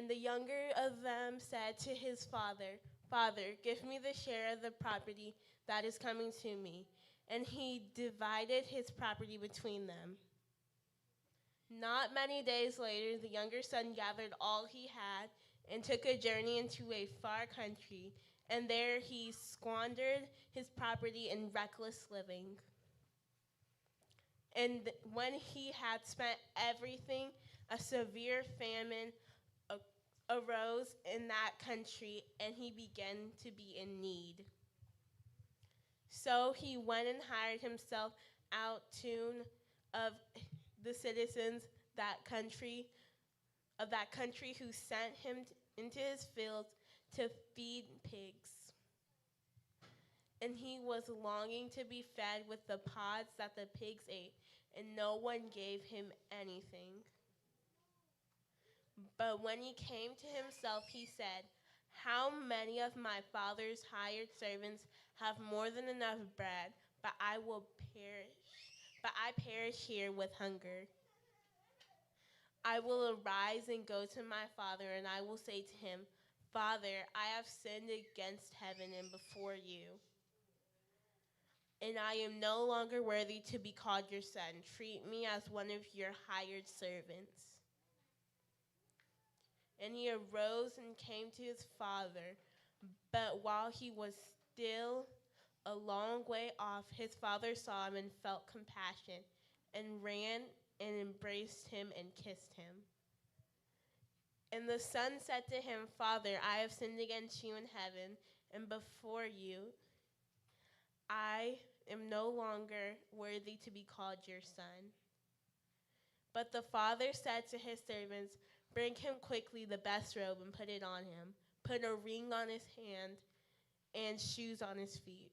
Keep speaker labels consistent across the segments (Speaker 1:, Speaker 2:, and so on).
Speaker 1: And the younger of them said to his father, Father, give me the share of the property that is coming to me. And he divided his property between them. Not many days later, the younger son gathered all he had and took a journey into a far country, and there he squandered his property in reckless living. And when he had spent everything, a severe famine arose in that country, and he began to be in need. So he went and hired himself out to of the citizens of that country who sent him into his fields to feed pigs. And he was longing to be fed with the pods that the pigs ate, and no one gave him anything. But when he came to himself, he said, how many of my father's hired servants have more than enough bread, but I perish here with hunger. I will arise and go to my father, and I will say to him, Father, I have sinned against heaven and before you, and I am no longer worthy to be called your son. Treat me as one of your hired servants. And he arose and came to his father. But while he was still a long way off, his father saw him and felt compassion, and ran and embraced him and kissed him. And the son said to him, Father, I have sinned against you in heaven and before you. I am no longer worthy to be called your son. But the father said to his servants, bring him quickly the best robe and put it on him. Put a ring on his hand and shoes on his feet.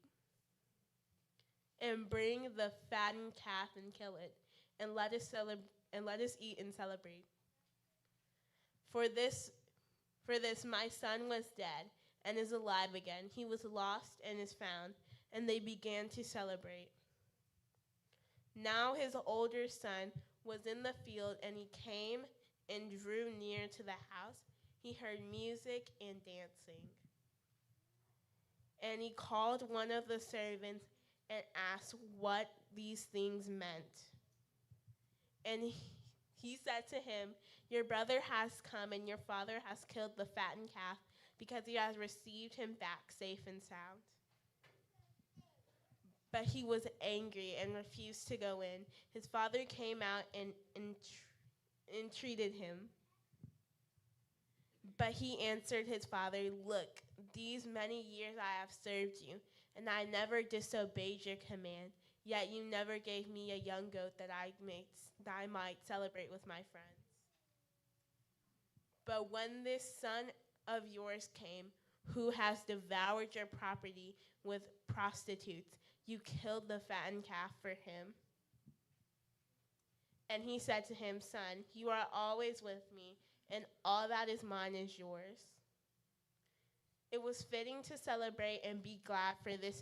Speaker 1: And bring the fattened calf and kill it, and let us eat and celebrate. For this my son was dead and is alive again. He was lost and is found. And they began to celebrate. Now his older son was in the field, and he came and drew near to the house. He heard music and dancing. And he called one of the servants and asked what these things meant. And he said to him, your brother has come, and your father has killed the fattened calf, because he has received him back safe and sound. But he was angry and refused to go in. His father came out and entreated him. But he answered his father, look, these many years I have served you, and I never disobeyed your command. Yet you never gave me a young goat that I might celebrate with my friends. But when this son of yours came, who has devoured your property with prostitutes, you killed the fattened calf for him. And he said to him, son, you are always with me, and all that is mine is yours. It was fitting to celebrate and be glad, for this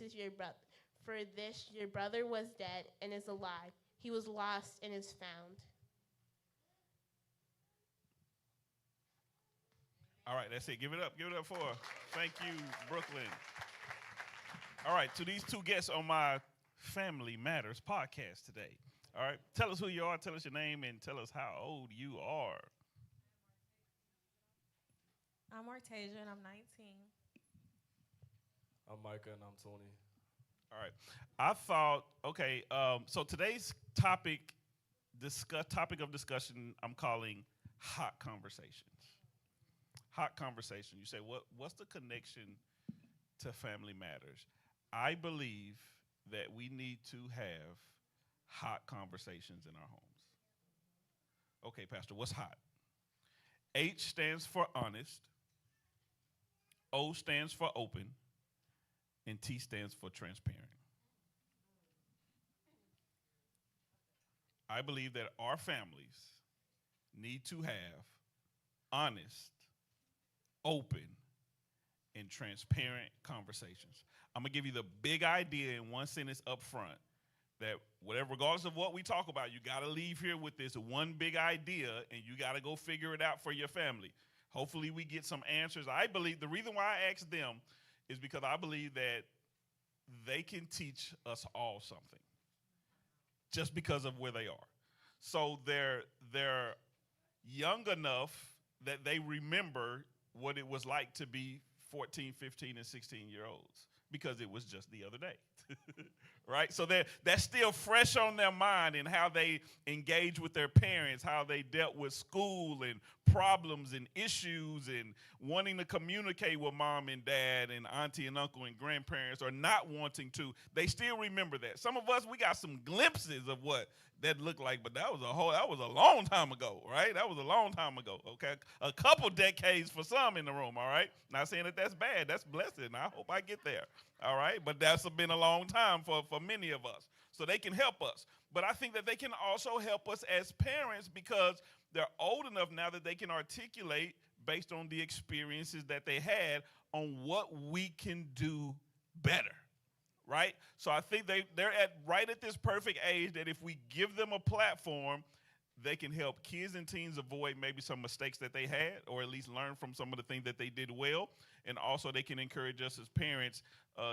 Speaker 1: your brother was dead and is alive. He was lost and is found.
Speaker 2: All right, that's it. Give it up. Give it up for her. Thank you, Brooklyn. All right, to these two guests on my Family Matters podcast today. All right, tell us who you are, tell us your name, and tell us how old you are.
Speaker 3: I'm Artasia, and I'm 19.
Speaker 4: I'm Micah and I'm Tony.
Speaker 2: All right, I thought, okay, so today's topic of discussion, I'm calling hot conversations. Hot conversation. You say, what's the connection to Family Matters? I believe that we need to have hot conversations in our homes. Okay, Pastor, what's hot? H stands for honest, O stands for open, and T stands for transparent. I believe that our families need to have honest, open, and transparent conversations. I'm gonna give you the big idea in one sentence up front that whatever, regardless of what we talk about, you gotta leave here with this one big idea and you gotta go figure it out for your family. Hopefully we get some answers. I believe the reason why I asked them is because I believe that they can teach us all something just because of where they are. So they're young enough that they remember what it was like to be 14, 15, and 16-year olds because it was just the other day. Right? So that's still fresh on their mind and how they engage with their parents, how they dealt with school and problems and issues and wanting to communicate with mom and dad and auntie and uncle and grandparents or not wanting to. They still remember that. Some of us, we got some glimpses of what that looked like, but that was a long time ago, right? That was a long time ago, okay? A couple decades for some in the room, all right? Not saying that that's bad. That's blessed. I hope I get there, all right? But that's been a long time for many of us. So they can help us. But I think that they can also help us as parents because they're old enough now that they can articulate based on the experiences that they had on what we can do better. Right? So I think they're right at this perfect age that if we give them a platform, they can help kids and teens avoid maybe some mistakes that they had or at least learn from some of the things that they did well. And also they can encourage us as parents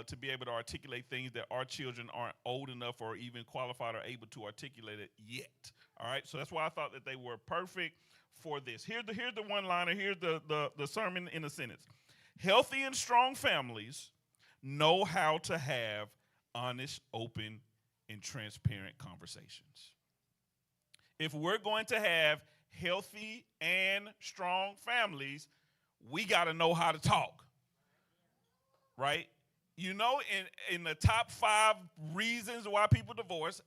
Speaker 2: to be able to articulate things that our children aren't old enough or even qualified or able to articulate it yet. All right? So that's why I thought that they were perfect for this. Here's the one-liner. Here's the sermon in a sentence. Healthy and strong families know how to have honest, open, and transparent conversations. If we're going to have healthy and strong families, we got to know how to talk, right? You know, in the top 5 reasons why people divorce,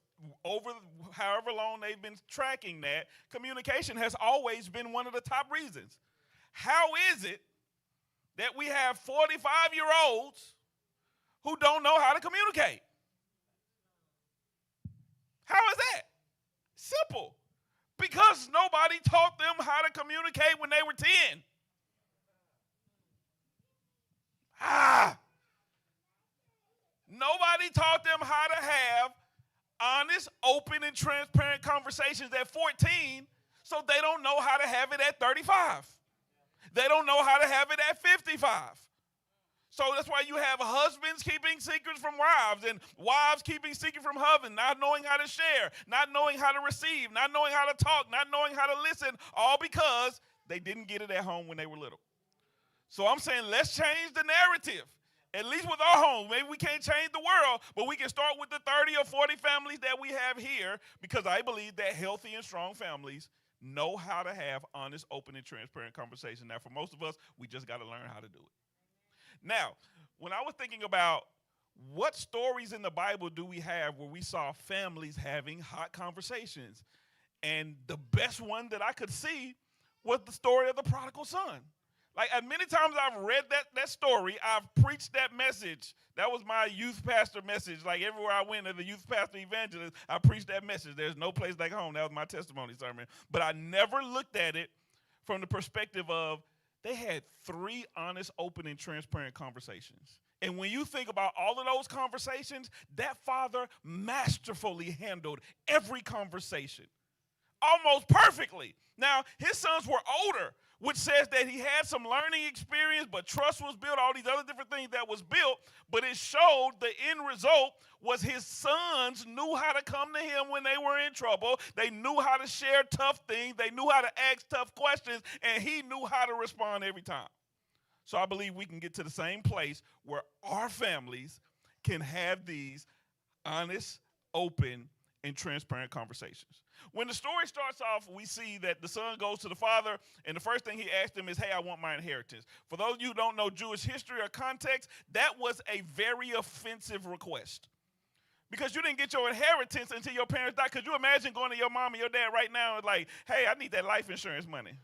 Speaker 2: over however long they've been tracking that, communication has always been one of the top reasons. How is it that we have 45-year-olds who don't know how to communicate? How is that? Simple. Because nobody taught them how to communicate when they were 10. Nobody taught them how to have honest, open, and transparent conversations at 14, so they don't know how to have it at 35. They don't know how to have it at 55. So that's why you have husbands keeping secrets from wives and wives keeping secrets from husbands, not knowing how to share, not knowing how to receive, not knowing how to talk, not knowing how to listen, all because they didn't get it at home when they were little. So I'm saying let's change the narrative, at least with our home. Maybe we can't change the world, but we can start with the 30 or 40 families that we have here because I believe that healthy and strong families know how to have honest, open, and transparent conversation. Now, for most of us, we just got to learn how to do it. Now, when I was thinking about what stories in the Bible do we have where we saw families having hot conversations, and the best one that I could see was the story of the prodigal son. Like, as many times I've read that story, I've preached that message. That was my youth pastor message. Like, everywhere I went as a youth pastor evangelist, I preached that message. There's no place like home. That was my testimony sermon. But I never looked at it from the perspective of they had 3 honest, open, and transparent conversations. And when you think about all of those conversations, that father masterfully handled every conversation, almost perfectly. Now, his sons were older, which says that he had some learning experience, but trust was built, all these other different things that was built, but it showed the end result was his sons knew how to come to him when they were in trouble. They knew how to share tough things. They knew how to ask tough questions, and he knew how to respond every time. So I believe we can get to the same place where our families can have these honest, open, and transparent conversations. When the story starts off, we see that the son goes to the father, and the first thing he asked him is, hey, I want my inheritance. For those of you who don't know Jewish history or context, that was a very offensive request. Because you didn't get your inheritance until your parents died. Could you imagine going to your mom and your dad right now and like, hey, I need that life insurance money?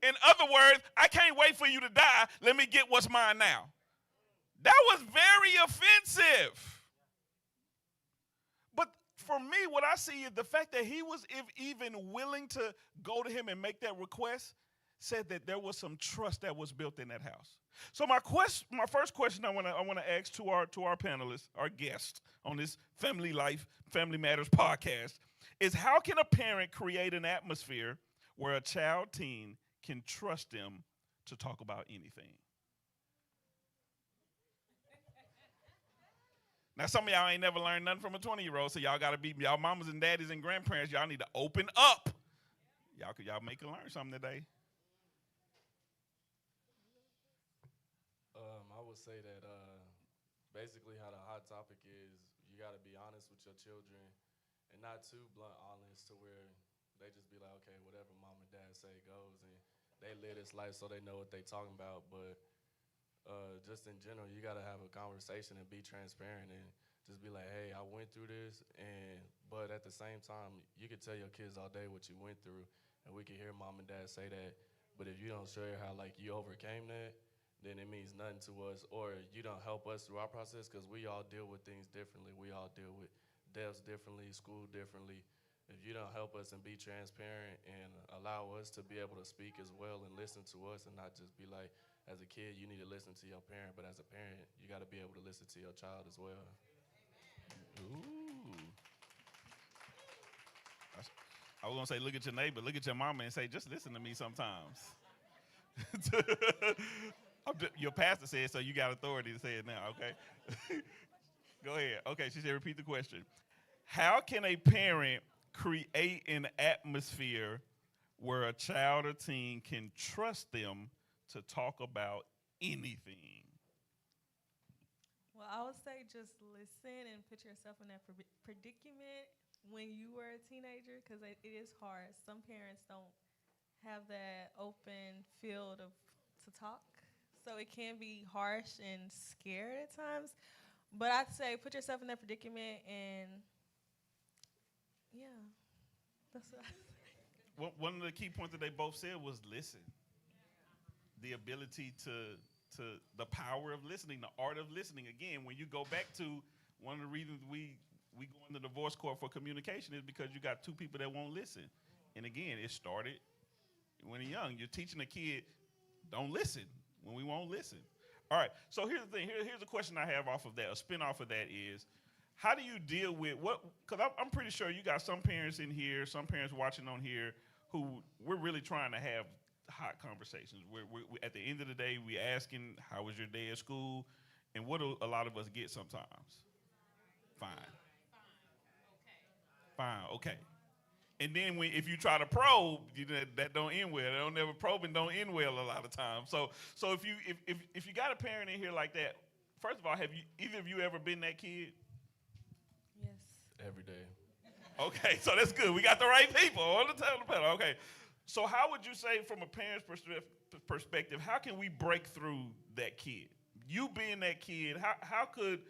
Speaker 2: In other words, I can't wait for you to die. Let me get what's mine now. That was very offensive. But for me, what I see is the fact that he was even willing to go to him and make that request said that there was some trust that was built in that house. So my first question I want to ask to our panelists, our guests on this Family Matters podcast is how can a parent create an atmosphere where a child teen can trust them to talk about anything? Now, some of y'all ain't never learned nothing from a 20-year-old, so y'all got to be, y'all mamas and daddies and grandparents, y'all need to open up. Y'all make her learn something today.
Speaker 4: I would say that basically how the hot topic is, you got to be honest with your children and not too blunt honest to where they just be like, okay, whatever mom and dad say goes, and they live this life so they know what they talking about. But just in general, you got to have a conversation and be transparent and just be like, hey, I went through this, and but at the same time, you can tell your kids all day what you went through, and we can hear mom and dad say that. But if you don't share how like you overcame that, then it means nothing to us, or you don't help us through our process because we all deal with things differently. We all deal with deaths differently, school differently. If you don't help us and be transparent and allow us to be able to speak as well and listen to us and not just be like, as a kid, you need to listen to your parent, but as a parent, you got to be able to listen to your child as well.
Speaker 2: Ooh. I was going to say, look at your neighbor, look at your mama, and say, just listen to me sometimes. Your pastor said so, you got authority to say it now, okay? Go ahead. Okay, she said, repeat the question. How can a parent create an atmosphere where a child or teen can trust them to talk about anything?
Speaker 3: Well, I would say just listen and put yourself in that predicament when you were a teenager, because it is hard. Some parents don't have that open field of to talk, so it can be harsh and scared at times. But I'd say put yourself in that predicament, and yeah, that's what.
Speaker 2: One of the key points that they both said was listen. The ability to the power of listening, the art of listening. Again, when you go back to one of the reasons we go in the divorce court for communication is because you got two people that won't listen. And again, it started when you're young. You're teaching a kid, don't listen when we won't listen. All right, so here's the thing. Here's a question I have off of that. A spin-off of that is, how do you deal with what, because I'm pretty sure you got some parents in here, some parents watching on here who we're really trying to have hot conversations. We at the end of the day, we asking, how was your day at school? And what do a lot of us get sometimes? Fine. Fine, okay. And then if you try to probe, that don't end well. They don't never probe and don't end well a lot of times. So if you got a parent in here like that, first of all, have you either of you ever been that kid?
Speaker 3: Yes.
Speaker 4: Every day.
Speaker 2: Okay, so that's good. We got the right people on the panel. Okay, so how would you say, from a parent's perspective, how can we break through that kid? You being that kid, how could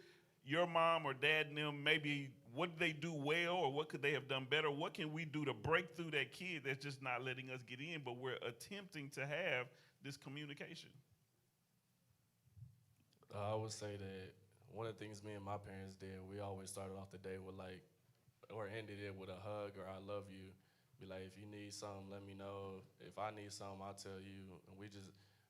Speaker 2: your mom or dad and them, maybe what did they do well, or what could they have done better? What can we do to break through that kid that's just not letting us get in, but we're attempting to have this communication?
Speaker 4: I would say that one of the things me and my parents did, we always started off the day with like, or ended it with a hug or I love you. Be like, if you need something, let me know. If I need something, I'll tell you. And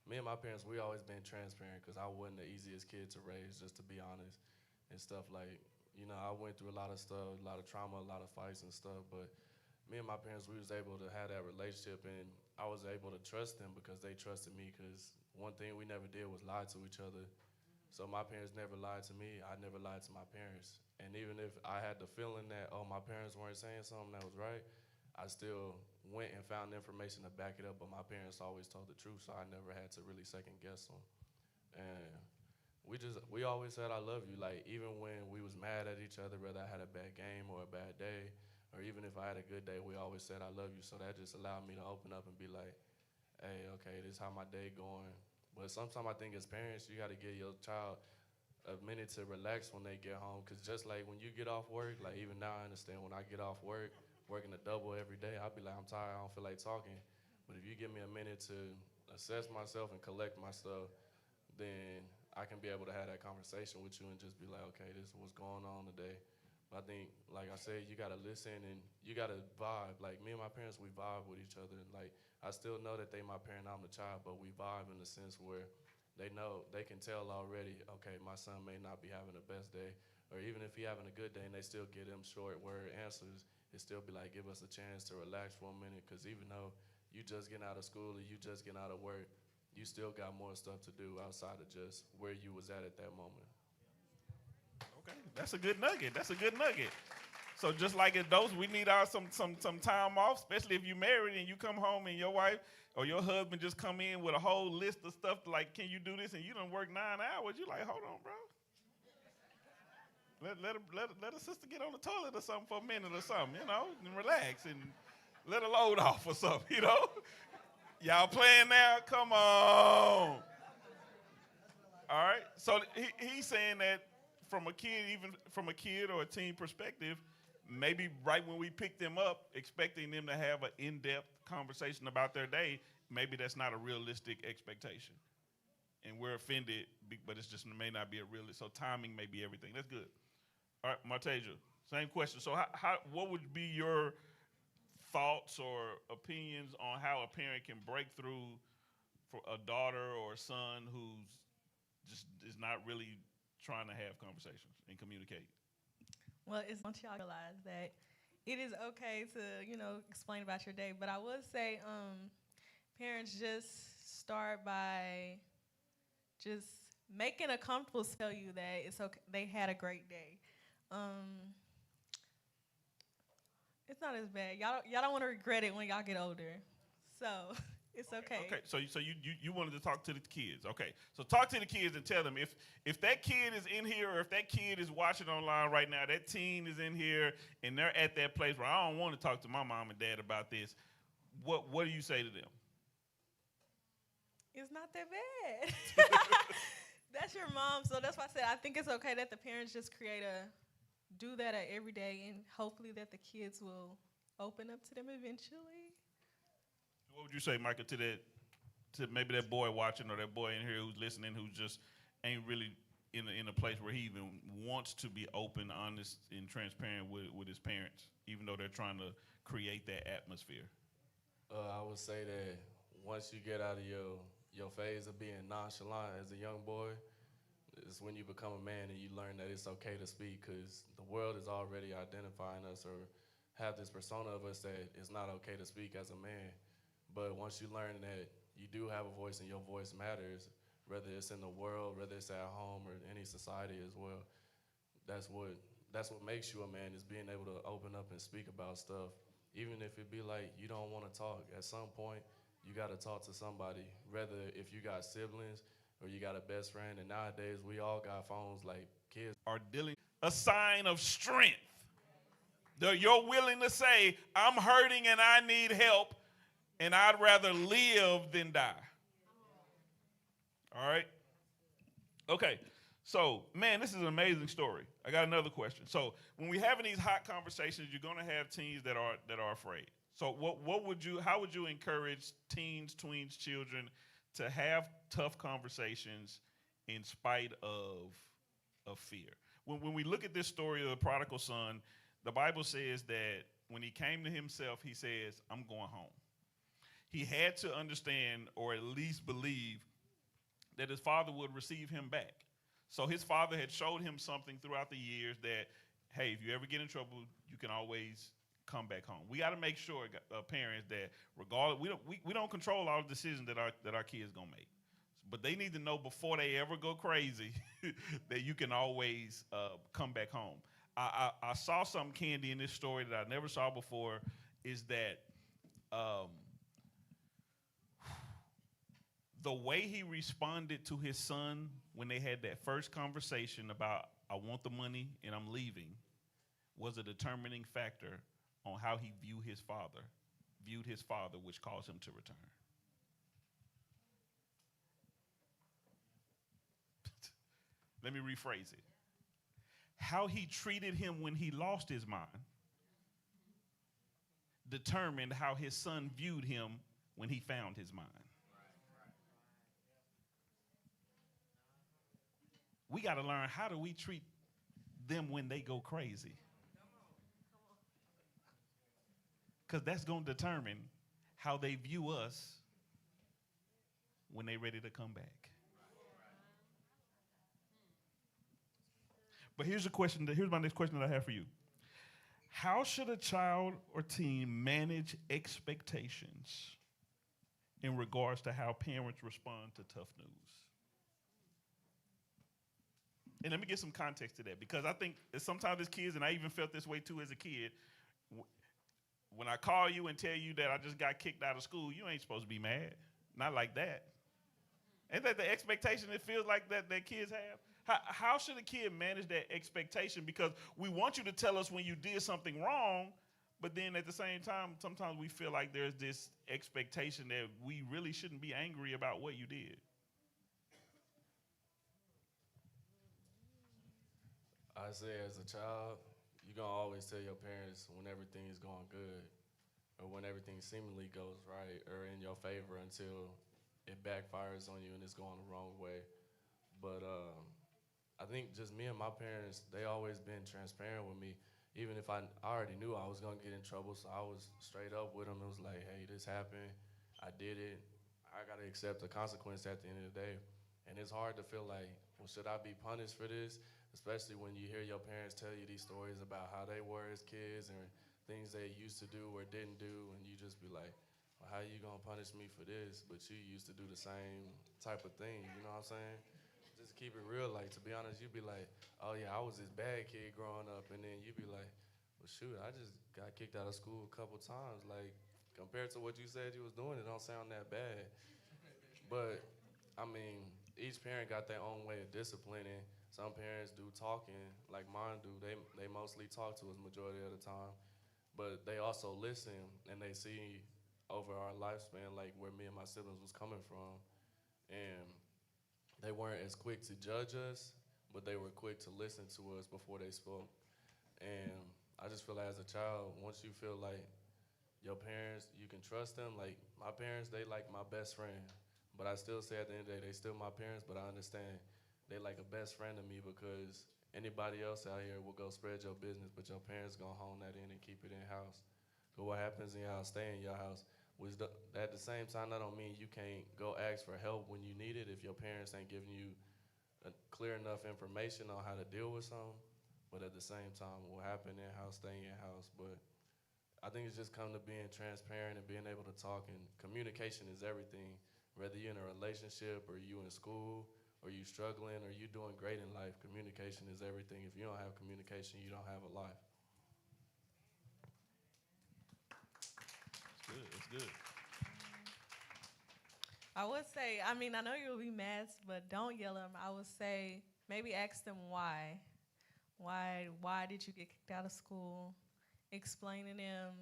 Speaker 4: me and my parents, we always been transparent because I wasn't the easiest kid to raise, just to be honest, and stuff like, I went through a lot of stuff, a lot of trauma, a lot of fights and stuff, but me and my parents, we was able to have that relationship, and I was able to trust them because they trusted me, because one thing we never did was lie to each other. So my parents never lied to me. I never lied to my parents. And even if I had the feeling that, my parents weren't saying something that was right, I still went and found information to back it up. But my parents always told the truth, so I never had to really second guess them. And we always said I love you. Like, even when we was mad at each other, whether I had a bad game or a bad day, or even if I had a good day, we always said I love you. So that just allowed me to open up and be like, hey, okay, this is how my day going. But sometimes I think as parents, you got to give your child a minute to relax when they get home. Because just like when you get off work, like even now I understand when I get off work, working a double every day, I'll be like, I'm tired, I don't feel like talking. But if you give me a minute to assess myself and collect my stuff, then I can be able to have that conversation with you and just be like, okay, this is what's going on today. But I think, like I said, you got to listen and you got to vibe. Like me and my parents, we vibe with each other. Like I still know that they my parent, I'm the child, but we vibe in the sense where they know, they can tell already, okay, my son may not be having the best day, or even if he having a good day and they still get him short word answers, it still be like give us a chance to relax for a minute. Because even though you just getting out of school or you just getting out of work, you still got more stuff to do outside of just where you was at that moment.
Speaker 2: Okay, that's a good nugget. That's a good nugget. So just like in those, we need our some time off, especially if you're married and you come home and your wife or your husband just come in with a whole list of stuff like, can you do this? And you done work 9 hours. You like, hold on, bro. Let a sister get on the toilet or something for a minute or something, and relax and let her load off or something. Y'all playing now? Come on. All right. So he's saying that from a kid, even from a kid or a teen perspective, maybe right when we pick them up, expecting them to have an in-depth conversation about their day, maybe that's not a realistic expectation. And we're offended, but it's just it may not be a real. So timing may be everything. That's good. All right, Martasia, same question. So what would be your thoughts or opinions on how a parent can break through for a daughter or a son who's just is not really trying to have conversations and communicate?
Speaker 3: Well, it's once y'all realize that it is okay to, explain about your day. But I would say parents just start by just making a comfortable tell you that it's okay. They had a great day. It's not as bad. Y'all don't want to regret it when y'all get older. So it's okay.
Speaker 2: Okay. So you wanted to talk to the kids. Okay. So talk to the kids and tell them if that kid is in here or if that kid is watching online right now, that teen is in here and they're at that place where I don't want to talk to my mom and dad about this. What do you say to them?
Speaker 3: It's not that bad. That's your mom, so that's why I said I think it's okay that the parents just do that at every day, and hopefully that the kids will open up to them eventually.
Speaker 2: What would you say, Michael, to maybe that boy watching or that boy in here who's listening who just ain't really in a place where he even wants to be open, honest, and transparent with his parents, even though they're trying to create that atmosphere?
Speaker 4: I would say that once you get out of your phase of being nonchalant as a young boy, it's when you become a man and you learn that it's okay to speak, because the world is already identifying us or have this persona of us that it's not okay to speak as a man. But once you learn that you do have a voice and your voice matters, whether it's in the world, whether it's at home or any society as well, that's what makes you a man, is being able to open up and speak about stuff. Even if it be like you don't want to talk, at some point you got to talk to somebody, whether if you got siblings or you got a best friend. And nowadays we all got phones, like kids
Speaker 2: Are dealing a sign of strength. You're willing to say, I'm hurting and I need help, and I'd rather live than die. All right? Okay. So, man, this is an amazing story. I got another question. So, when we're having these hot conversations, you're going to have teens that are afraid. So, how would you encourage teens, tweens, children to have tough conversations in spite of fear? When we look at this story of the prodigal son, the Bible says that when he came to himself, he says, I'm going home. He had to understand, or at least believe, that his father would receive him back. So his father had showed him something throughout the years that, hey, if you ever get in trouble, you can always come back home. We got to make sure, parents, that regardless, we don't control all the decisions that our kids gonna make, but they need to know before they ever go crazy that you can always come back home. I saw something, Candy, in this story that I never saw before, is that the way he responded to his son when they had that first conversation about, I want the money and I'm leaving, was a determining factor on how he viewed his father, which caused him to return. Let me rephrase it. How he treated him when he lost his mind determined how his son viewed him when he found his mind. We got to learn, how do we treat them when they go crazy? Because that's going to determine how they view us when they're ready to come back. But here's my next question that I have for you. How should a child or teen manage expectations in regards to how parents respond to tough news? And let me get some context to that because I think sometimes as kids, and I even felt this way too as a kid, when I call you and tell you that I just got kicked out of school, you ain't supposed to be mad. Not like that. Ain't that the expectation it feels like that kids have? How should a kid manage that expectation? Because we want you to tell us when you did something wrong, but then at the same time, sometimes we feel like there's this expectation that we really shouldn't be angry about what you did.
Speaker 4: I say as a child, you're gonna always tell your parents when everything is going good or when everything seemingly goes right or in your favor until it backfires on you and it's going the wrong way. But I think just me and my parents, they always been transparent with me. Even if I already knew I was gonna get in trouble, so I was straight up with them. It was like, hey, this happened. I did it. I gotta accept the consequence at the end of the day. And it's hard to feel like, well, should I be punished for this? Especially when you hear your parents tell you these stories about how they were as kids and things they used to do or didn't do, and you just be like, well, how you gonna punish me for this? But you used to do the same type of thing. You know what I'm saying? Just keep it real. Like, to be honest, you'd be like, oh yeah, I was this bad kid growing up, and then you'd be like, well shoot, I just got kicked out of school a couple times. Like, compared to what you said you was doing, it don't sound that bad. But I mean, each parent got their own way of disciplining. Some parents do talking, like mine do. They mostly talk to us majority of the time, but they also listen and they see over our lifespan, like where me and my siblings was coming from, and they weren't as quick to judge us, but they were quick to listen to us before they spoke. And I just feel like as a child, once you feel like your parents, you can trust them. Like my parents, they like my best friend. But I still say at the end of the day, they still my parents, but I understand they like a best friend to me because anybody else out here will go spread your business, but your parents gonna hone that in and keep it in house. So what happens in your house, stay in your house. At the same time, that don't mean you can't go ask for help when you need it if your parents ain't giving you clear enough information on how to deal with something. But at the same time, what happened in house, stay in house. But I think it's just come to being transparent and being able to talk, and communication is everything. Whether you're in a relationship or you in school or you struggling or you doing great in life, communication is everything. If you don't have communication, you don't have a life.
Speaker 2: It's good. It's good.
Speaker 3: I would say, I mean, I know you'll be mad, but don't yell at them. I would say maybe ask them why. Why did you get kicked out of school? Explain to them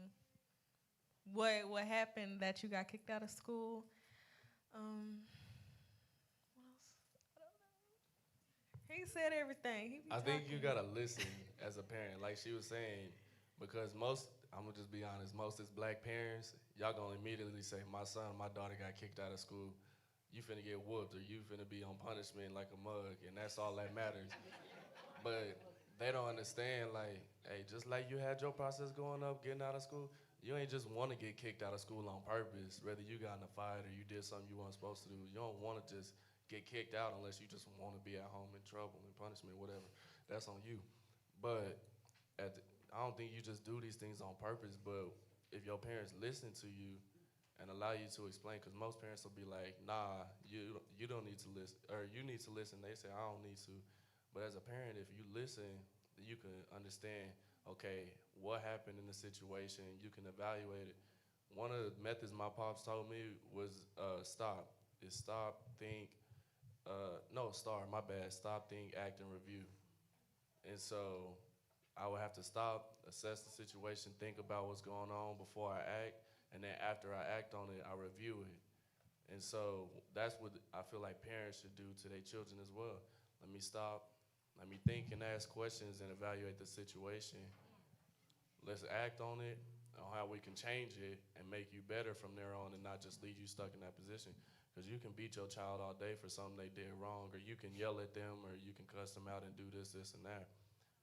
Speaker 3: what happened that you got kicked out of school. What else? He said everything. He be
Speaker 4: I think you
Speaker 3: talking.
Speaker 4: gotta listen as a parent, like she was saying, because I'm gonna just be honest, most as black parents, y'all gonna immediately say, my son, my daughter got kicked out of school. You finna get whooped or you finna be on punishment like a mug, and that's all that matters. But they don't understand, like, hey, just like you had your process going up, getting out of school, you ain't just want to get kicked out of school on purpose. Whether you got in a fight or you did something you weren't supposed to do, you don't want to just get kicked out unless you just want to be at home in trouble and punishment, whatever. That's on you. But I don't think you just do these things on purpose. But if your parents listen to you and allow you to explain, because most parents will be like, nah, you don't need to listen, or you need to listen. They say, I don't need to. But as a parent, if you listen, you can understand, okay, what happened in the situation. You can evaluate it. One of the methods my pops told me was stop. Is stop, think, no, star, my bad. Stop, think, act, and review. And so I would have to stop, assess the situation, think about what's going on before I act, and then after I act on it, I review it. And so that's what I feel like parents should do to their children as well. Let me stop, let me think and ask questions and evaluate the situation. Let's act on it, on how we can change it and make you better from there on and not just leave you stuck in that position. Because you can beat your child all day for something they did wrong, or you can yell at them, or you can cuss them out and do this, this, and that.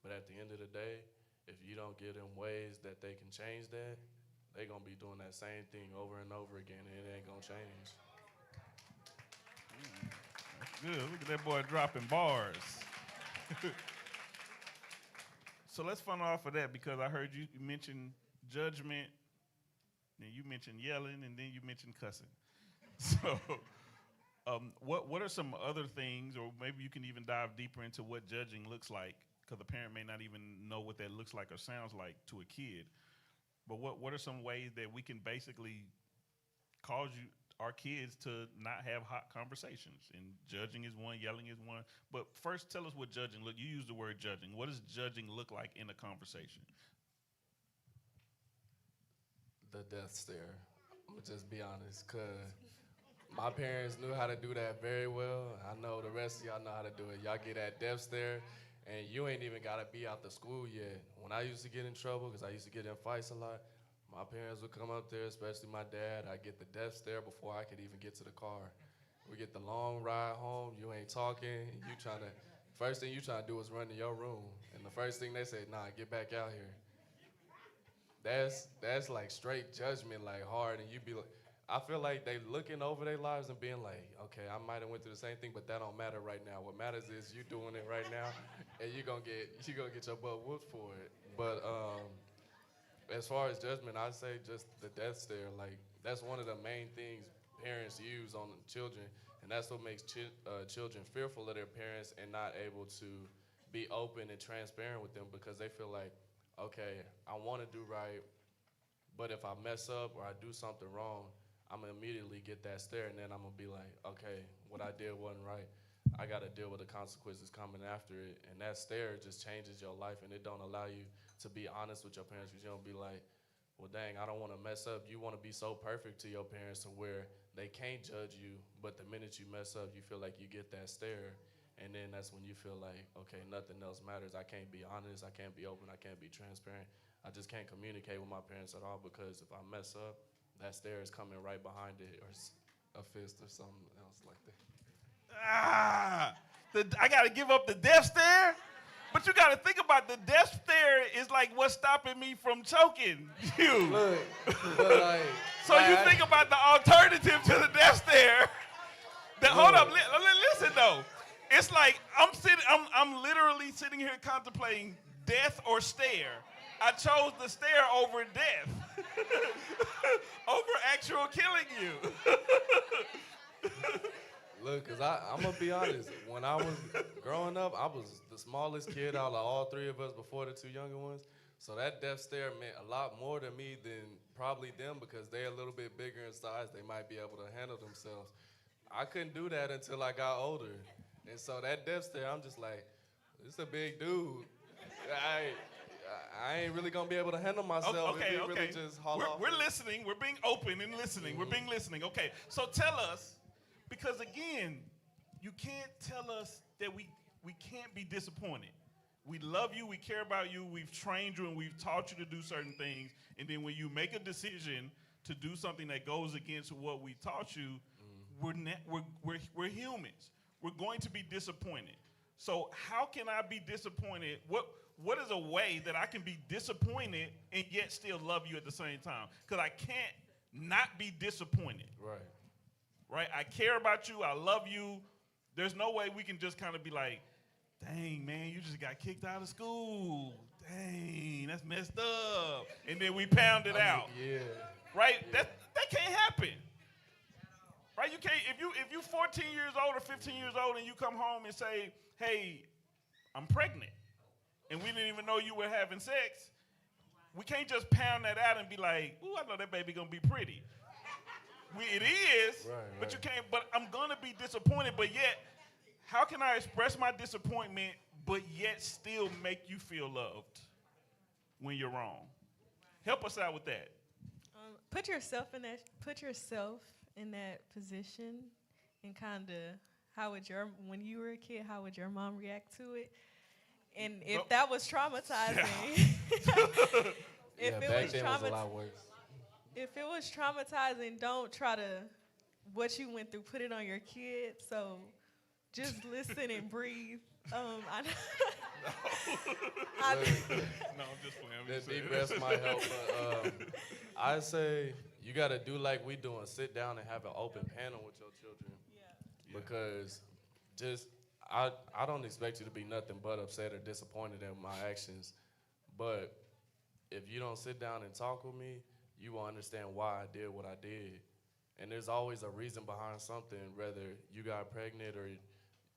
Speaker 4: But at the end of the day, if you don't give them ways that they can change that, they're going to be doing that same thing over and over again, and it ain't going to change.
Speaker 2: Good. Look at that boy dropping bars. So let's funnel off of that because I heard you mention judgment, and you mentioned yelling, and then you mentioned cussing. So, what are some other things, or maybe you can even dive deeper into what judging looks like, because a parent may not even know what that looks like or sounds like to a kid. But what are some ways that we can basically cause our kids to not have hot conversations? And judging is one, yelling is one. But first, tell us what judging look. You use the word judging. What does judging look like in a conversation?
Speaker 4: The death stare. I'm gonna just be honest, cause my parents knew how to do that very well. I know the rest of y'all know how to do it. Y'all get that death stare, and you ain't even gotta be out the school yet. When I used to get in trouble, cause I used to get in fights a lot, my parents would come up there, especially my dad. I get the death stare before I could even get to the car. We get the long ride home. You ain't talking. You trying to. First thing you trying to do is run to your room, and the first thing they say, "Nah, get back out here." That's like straight judgment, like hard, and you be like, I feel like they looking over their lives and being like, okay, I might have went through the same thing, but that don't matter right now. What matters is you doing it right now, and you gonna get your butt whooped for it. But as far as judgment, I say just the death stare. Like that's one of the main things parents use on children, and that's what makes children fearful of their parents and not able to be open and transparent with them because they feel like, okay, I want to do right, but if I mess up or I do something wrong, I'm gonna immediately get that stare, and then I'm gonna be like, okay, what I did wasn't right. I gotta deal with the consequences coming after it, and that stare just changes your life, and it don't allow you to be honest with your parents because you don't be like, well, dang, I don't want to mess up. You want to be so perfect to your parents to where they can't judge you, but the minute you mess up, you feel like you get that stare, and then that's when you feel like, okay, nothing else matters. I can't be honest. I can't be open. I can't be transparent. I just can't communicate with my parents at all because if I mess up, that stare is coming right behind it, or a fist or something else like that.
Speaker 2: I got to give up the death stare? But you got to think about the death stare is like what's stopping me from choking you.
Speaker 4: Look, but like,
Speaker 2: So you think about the alternative to the death stare. Hold up, listen though. It's like I'm literally sitting here contemplating death or stare. I chose the stare over death, over actual killing you.
Speaker 4: Look, cause I'm gonna be honest. When I was growing up, I was the smallest kid out of all three of us before the two younger ones. So that death stare meant a lot more to me than probably them because they're a little bit bigger in size. They might be able to handle themselves. I couldn't do that until I got older, and so that death stare, I'm just like, this is a big dude. I ain't really gonna be able to handle myself if he really just haul off.
Speaker 2: We're listening. We're being open and listening.
Speaker 4: Mm-hmm.
Speaker 2: We're being listening. Okay, so tell us, because again, you can't tell us that we can't be disappointed. We love you. We care about you. We've trained you and we've taught you to do certain things. And then when you make a decision to do something that goes against what we taught you, we're humans. We're going to be disappointed. So how can I be disappointed? What is a way that I can be disappointed and yet still love you at the same time? Because I can't not be disappointed. Right? I care about you. I love you. There's no way we can just kind of be like, dang, man, you just got kicked out of school. Dang, that's messed up. And then we pound it out.
Speaker 4: Yeah.
Speaker 2: Right? Yeah. That can't happen. Right? You can't if you 14 years old or 15 years old and you come home and say, hey, I'm pregnant, and we didn't even know you were having sex, we can't just pound that out and be like, ooh, I know that baby gonna be pretty. It is, but you can't, but I'm gonna be disappointed, but yet, how can I express my disappointment but yet still make you feel loved when you're wrong? Help us out with that.
Speaker 3: Put yourself in that position, and kind of when you were a kid, how would your mom react to it? And if that was traumatizing, if it was traumatizing, don't try to what you went through, put it on your kid. So just listen and breathe.
Speaker 2: No, I'm just playing.
Speaker 4: That deep breath might help, but I say you got to do like we do and sit down and have an open panel with your children. Yeah. Because I don't expect you to be nothing but upset or disappointed in my actions. But if you don't sit down and talk with me, you will understand why I did what I did. And there's always a reason behind something, whether you got pregnant or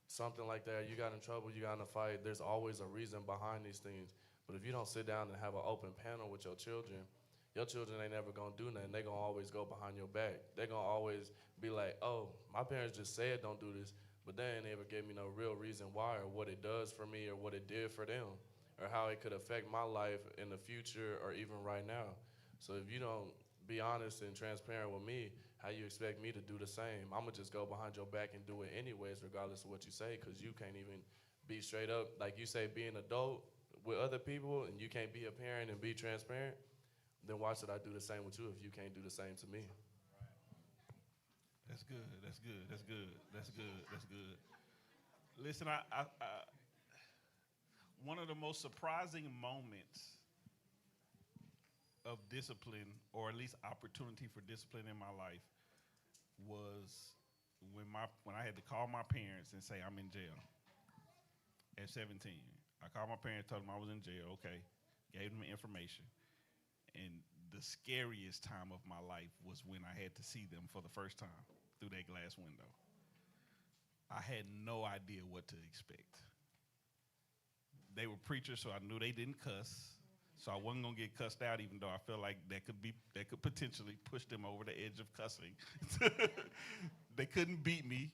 Speaker 4: something like that, you got in trouble, you got in a fight, there's always a reason behind these things. But if you don't sit down and have an open panel with your children ain't never gonna do nothing. They gonna always go behind your back. They gonna always be like, oh, my parents just said don't do this, but they ain't ever gave me no real reason why or what it does for me or what it did for them or how it could affect my life in the future or even right now. So if you don't be honest and transparent with me, how you expect me to do the same? I'm gonna just go behind your back and do it anyways, regardless of what you say, because you can't even be straight up, like you say, be an adult with other people, and you can't be a parent and be transparent. Then why should I do the same with you if you can't do the same to me?
Speaker 2: That's good. That's good. That's good. That's good. That's good. Listen, one of the most surprising moments of discipline, or at least opportunity for discipline in my life, was when I had to call my parents and say I'm in jail at 17. I called my parents, told them I was in jail. Okay, gave them the information. And the scariest time of my life was when I had to see them for the first time through that glass window. I had no idea what to expect. They were preachers, so I knew they didn't cuss. So I wasn't gonna get cussed out, even though I felt like that could potentially push them over the edge of cussing. They couldn't beat me.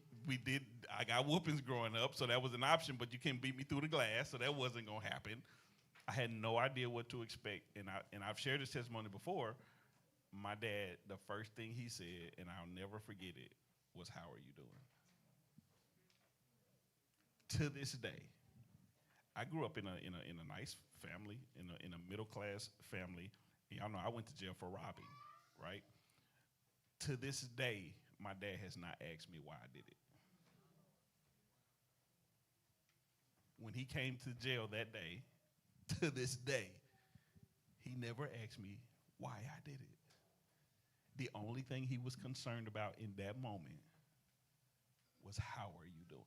Speaker 2: I got whoopings growing up, so that was an option, but you can't beat me through the glass, so that wasn't gonna happen. I had no idea what to expect, and I've shared this testimony before. My dad, the first thing he said, and I'll never forget it, was, "How are you doing?" To this day, I grew up in a nice family, in a middle class family. Y'all know I went to jail for robbing, right? To this day, my dad has not asked me why I did it. When he came to jail that day, to this day, he never asked me why I did it. The only thing he was concerned about in that moment was, how are you doing?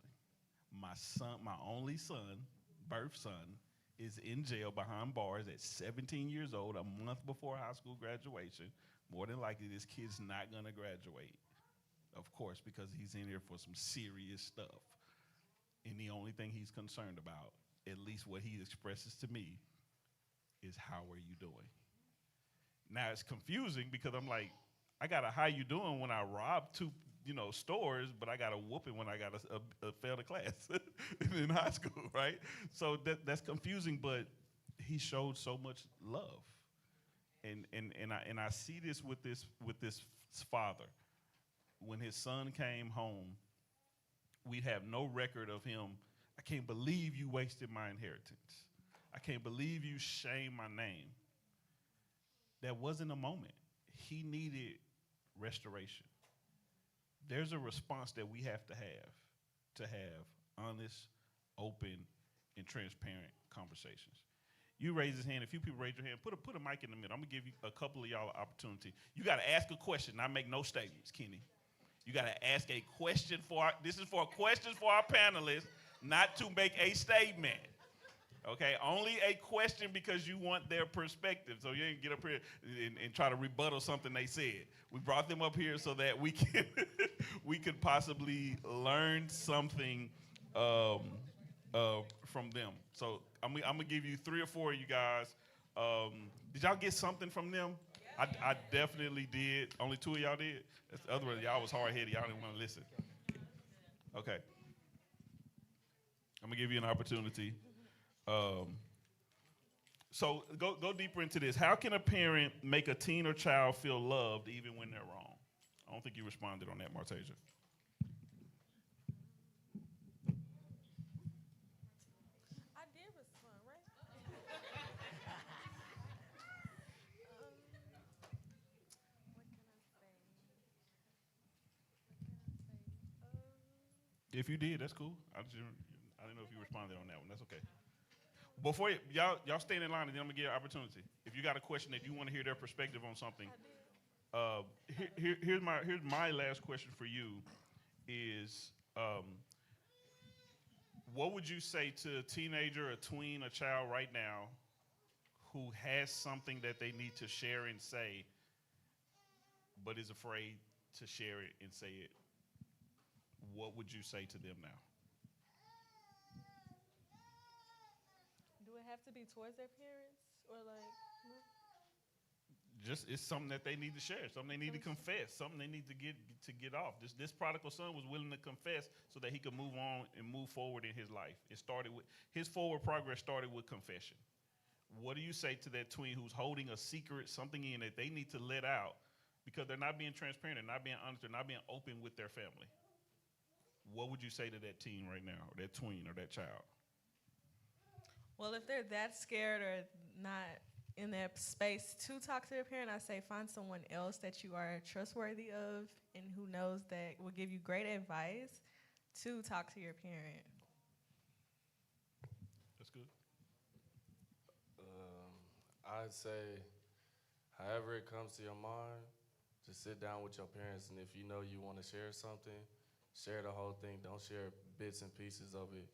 Speaker 2: My son, my only son, birth son, is in jail behind bars at 17 years old, a month before high school graduation. More than likely, this kid's not gonna graduate, of course, because he's in here for some serious stuff. And the only thing he's concerned about, at least what he expresses to me, is, how are you doing? Now it's confusing because I'm like, I got a how you doing when I robbed two, stores, but I got a whooping when I got a failed a class in high school, right? So that's confusing, but he showed so much love. And I see this with this father. When his son came home, we have no record of him. I can't believe you wasted my inheritance. I can't believe you shamed my name. That wasn't a moment. He needed restoration. There's a response that we have to have honest, open, and transparent conversations. You raise his hand. A few people raise your hand. Put a mic in the middle. I'm gonna give you a couple of y'all an opportunity. You gotta ask a question, not make no statements, Kenny. You gotta ask a question this is for questions for our panelists, not to make a statement. Okay, only a question because you want their perspective. So you ain't get up here and try to rebuttal something they said. We brought them up here so that we can we could possibly learn something from them. So I'm gonna give you 3 or 4 of you guys. Did y'all get something from them? I definitely did. Only 2 of y'all did. Otherwise, y'all was hard-headed. Y'all didn't want to listen. Okay. I'm gonna give you an opportunity. So go deeper into this. How can a parent make a teen or child feel loved even when they're wrong? I don't think you responded on that, Martasia.
Speaker 3: I did respond, right? What can I say?
Speaker 2: If you did, that's cool. I didn't know if you responded on that one. That's okay. Before y'all stand in line, and then I'm gonna give you an opportunity. If you got a question, if you want to hear their perspective on something, here's my last question for you: is what would you say to a teenager, a tween, a child right now who has something that they need to share and say, but is afraid to share it and say it, what would you say to them now?
Speaker 3: Do it have to be towards their parents or like?
Speaker 2: Just it's something that they need to share, something they need to confess, something they need to get off. This prodigal son was willing to confess so that he could move on and move forward in his life. It started with his forward progress started with confession. What do you say to that tween who's holding a secret, something in that they need to let out because they're not being transparent, they're not being honest, they're not being open with their family? What would you say to that teen right now, or that tween, or that child?
Speaker 3: Well, if they're that scared or not in that space to talk to their parent, I say find someone else that you are trustworthy of and who knows that will give you great advice to talk to your parent.
Speaker 2: That's good.
Speaker 4: I'd say, however it comes to your mind, just sit down with your parents, and if you know you want to share something, share the whole thing. Don't share bits and pieces of it,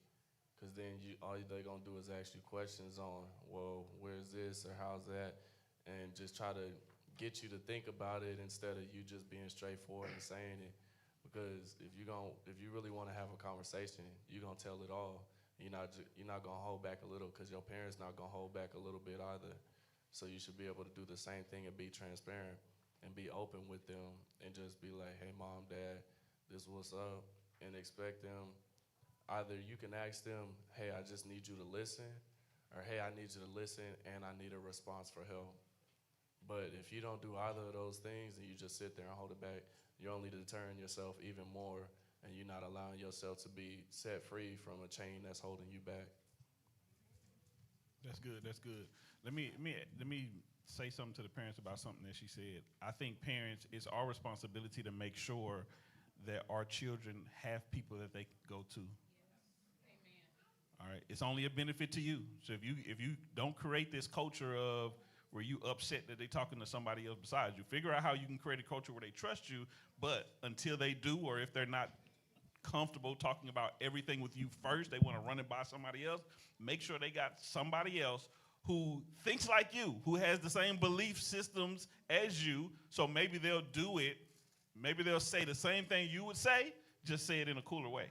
Speaker 4: because then all they're gonna do is ask you questions on, well, where's this or how's that, and just try to get you to think about it instead of you just being straightforward and saying it. Because if you really want to have a conversation, you're gonna tell it all. You're not gonna hold back a little, because your parents not gonna hold back a little bit either. So you should be able to do the same thing and be transparent and be open with them and just be like, hey, mom, dad, this what's up, and expect them. Either you can ask them, hey, I just need you to listen, or hey, I need you to listen and I need a response for help. But if you don't do either of those things and you just sit there and hold it back, you're only deterring yourself even more, and you're not allowing yourself to be set free from a chain that's holding you back.
Speaker 2: That's good. That's good. Let me say something to the parents about something that she said. I think parents, it's our responsibility to make sure that our children have people that they go to. All right, it's only a benefit to you. So if you don't create this culture of where you upset that they're talking to somebody else besides you, figure out how you can create a culture where they trust you. But until they do, or if they're not comfortable talking about everything with you first, they want to run it by somebody else. Make sure they got somebody else who thinks like you, who has the same belief systems as you. So maybe they'll do it. Maybe they'll say the same thing you would say, just say it in a cooler way,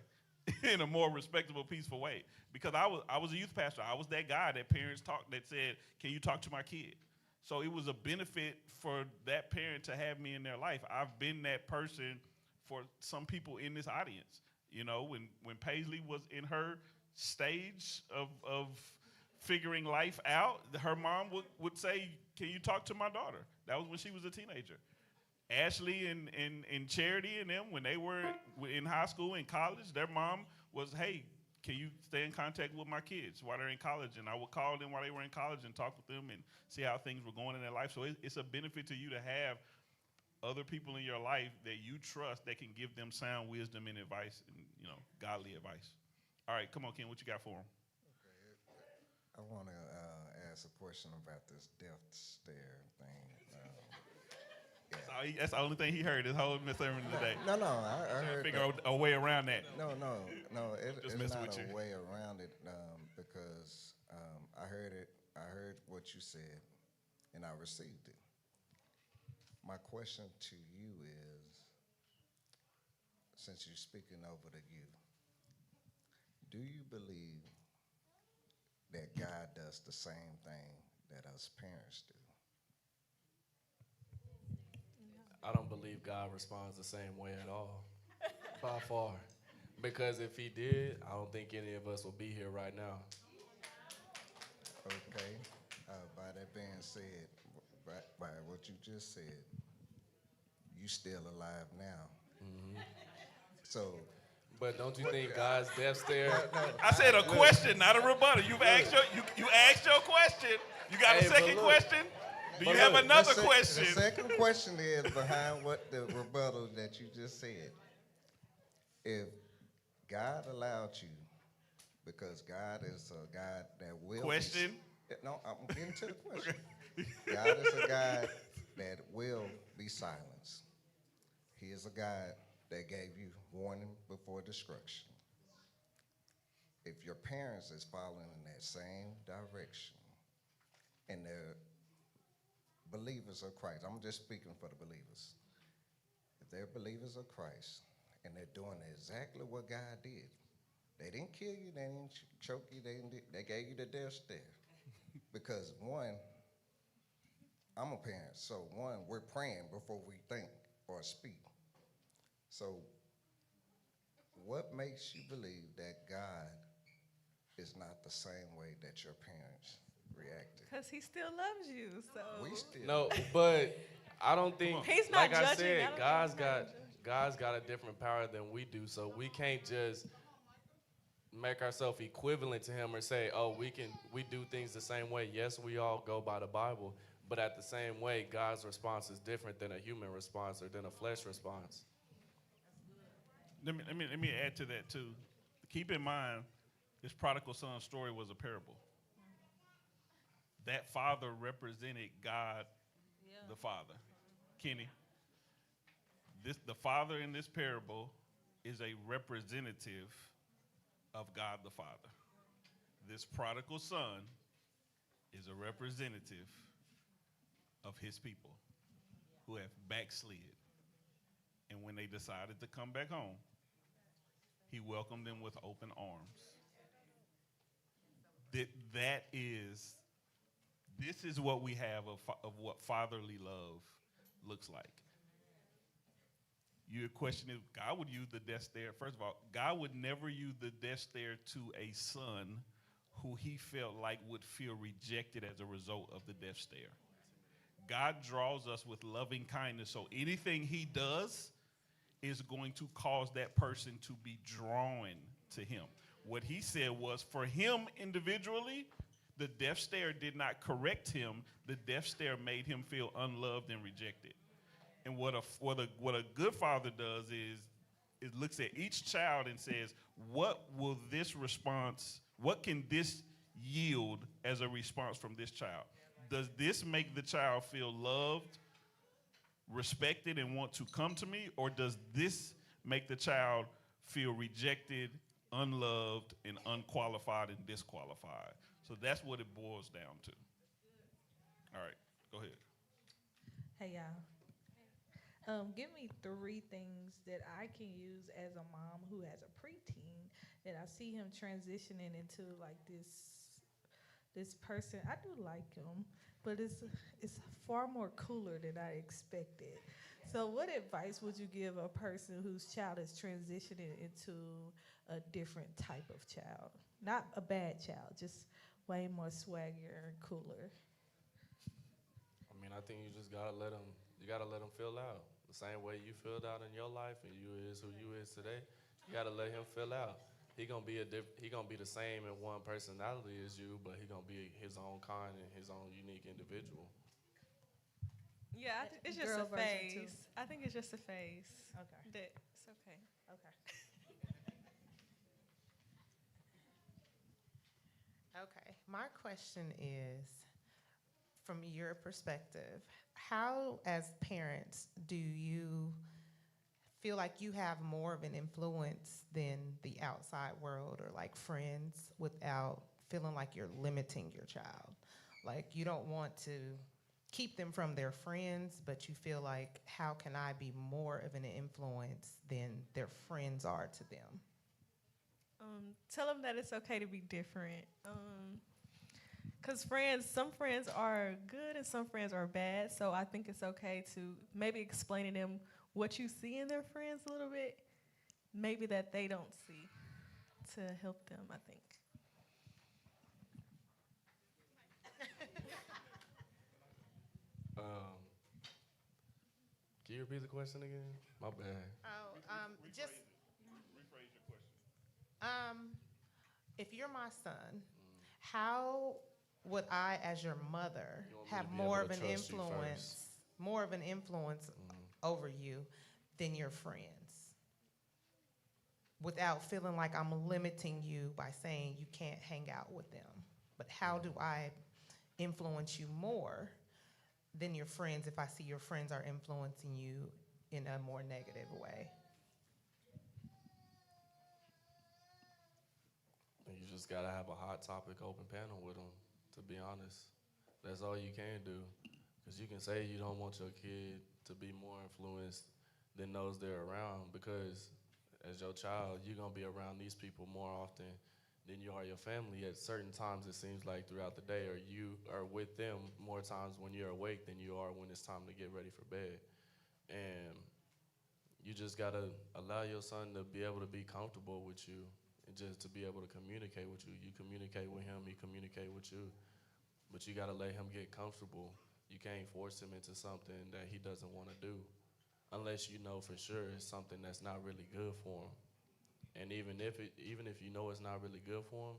Speaker 2: in a more respectable, peaceful way. Because I was a youth pastor. I was that guy that parents talked that said, "Can you talk to my kid?" So it was a benefit for that parent to have me in their life. I've been that person for some people in this audience. You know, when Paisley was in her stage of figuring life out, her mom would say, "Can you talk to my daughter?" That was when she was a teenager. Ashley and Charity and them, when they were in high school and college, their mom was, "Hey, can you stay in contact with my kids while they're in college?" And I would call them while they were in college and talk with them and see how things were going in their life. So it's a benefit to you to have other people in your life that you trust that can give them sound wisdom and advice and, godly advice. All right, come on, Ken, what you got for them?
Speaker 5: I want to ask a question about this death stare thing.
Speaker 2: That's the only thing he heard this whole sermon today.
Speaker 5: No, I heard.
Speaker 2: Figure a way around that.
Speaker 5: No.
Speaker 2: Just
Speaker 5: It's
Speaker 2: messing
Speaker 5: not
Speaker 2: with
Speaker 5: a
Speaker 2: you.
Speaker 5: way around it because I heard it. I heard what you said, and I received it. My question to you is, since you're speaking over the youth, do you believe that God does the same thing that us parents do?
Speaker 4: I don't believe God responds the same way at all, by far. Because if he did, I don't think any of us would be here right now.
Speaker 5: Okay. By that being said, by what you just said, you still alive now.
Speaker 4: Mm-hmm.
Speaker 5: So,
Speaker 4: But don't you think God's death stare?
Speaker 2: I said a question, not a rebuttal. You asked your question. You got a second question? Do you have another question?
Speaker 5: The second question is behind what the rebuttal that you just said. If God allowed you, because God is a God that will.
Speaker 2: Question?
Speaker 5: No, I'm getting to the question. God is a God that will be silenced. He is a God that gave you warning before destruction. If your parents is following in that same direction, and they're believers of Christ. I'm just speaking for the believers. If they're believers of Christ and they're doing exactly what God did, they didn't kill you, they didn't choke you, they gave you the death stare. Because one, I'm a parent, so one, we're praying before we think or speak. So what makes you believe that God is not the same way that your parents reacted?
Speaker 3: Because he still loves you. So
Speaker 5: We still
Speaker 4: No, but I don't think,
Speaker 3: he's not
Speaker 4: like I
Speaker 3: judging.
Speaker 4: said,
Speaker 3: I don't
Speaker 4: God's
Speaker 3: think he's
Speaker 4: got
Speaker 3: not judging.
Speaker 4: God's got a different power than we do. So we can't just make ourselves equivalent to him or say, oh, we do things the same way. Yes, we all go by the Bible, but at the same way, God's response is different than a human response or than a flesh response.
Speaker 2: Let me add to that too. Keep in mind, this prodigal son story was a parable. That father represented God, the Father. Kenny, the father in this parable is a representative of God the Father. This prodigal son is a representative of his people who have backslid. And when they decided to come back home, he welcomed them with open arms. This is what we have of what fatherly love looks like. You question if God would use the death stare. First of all, God would never use the death stare to a son who he felt like would feel rejected as a result of the death stare. God draws us with loving kindness, so anything he does is going to cause that person to be drawn to him. What he said was, for him individually, the death stare did not correct him. The death stare made him feel unloved and rejected. And what a good father does is it looks at each child and says, what can this yield as a response from this child? Does this make the child feel loved, respected, and want to come to me? Or does this make the child feel rejected, unloved, and unqualified and disqualified? So that's what it boils down to. All right, go ahead.
Speaker 6: Hey y'all. Give me 3 things that I can use as a mom who has a preteen that I see him transitioning into like this person. I do like him, but it's far more cooler than I expected. So what advice would you give a person whose child is transitioning into a different type of child? Not a bad child, just way more swaggier and cooler.
Speaker 4: I mean, I think you just gotta let them. You gotta let him fill out the same way you filled out in your life, and you is who you is today. You gotta let him fill out. He gonna be he gonna be the same in one personality as you, but he gonna be his own kind and his own unique individual.
Speaker 3: Yeah, it's just
Speaker 6: Girl
Speaker 3: a
Speaker 6: version too.
Speaker 3: phase. I think it's just a phase.
Speaker 6: Okay.
Speaker 3: That it's okay.
Speaker 6: Okay.
Speaker 7: Okay, my question is, from your perspective, how, as parents, do you feel like you have more of an influence than the outside world or like friends without feeling like you're limiting your child? Like you don't want to keep them from their friends, but you feel like, how can I be more of an influence than their friends are to them?
Speaker 3: Tell them that it's okay to be different. Because some friends are good and some friends are bad. So I think it's okay to maybe explain to them what you see in their friends a little bit, maybe that they don't see, to help them, I think.
Speaker 4: Um, can you repeat the question again? My bad.
Speaker 7: Just
Speaker 2: Rephrase your question.
Speaker 7: if you're my son, how would I, as your mother,
Speaker 4: You want me
Speaker 7: have
Speaker 4: to be
Speaker 7: more
Speaker 4: able
Speaker 7: of
Speaker 4: to
Speaker 7: an
Speaker 4: trust you
Speaker 7: influence, more of an influence over you than your friends, without feeling like I'm limiting you by saying you can't hang out with them? But how do I influence you more than your friends if I see your friends are influencing you in a more negative way?
Speaker 4: You just gotta have a hot topic open panel with them, to be honest. That's all you can do. Because you can say you don't want your kid to be more influenced than those they're around. Because as your child, you're going to be around these people more often than you are your family at certain times, it seems like, throughout the day. Or you are with them more times when you're awake than you are when it's time to get ready for bed. And you just got to allow your son to be able to be comfortable with you and just to be able to communicate with you. You communicate with him, he communicate with you. But you got to let him get comfortable. You can't force him into something that he doesn't want to do unless you know for sure it's something that's not really good for him. And even if you know it's not really good for him,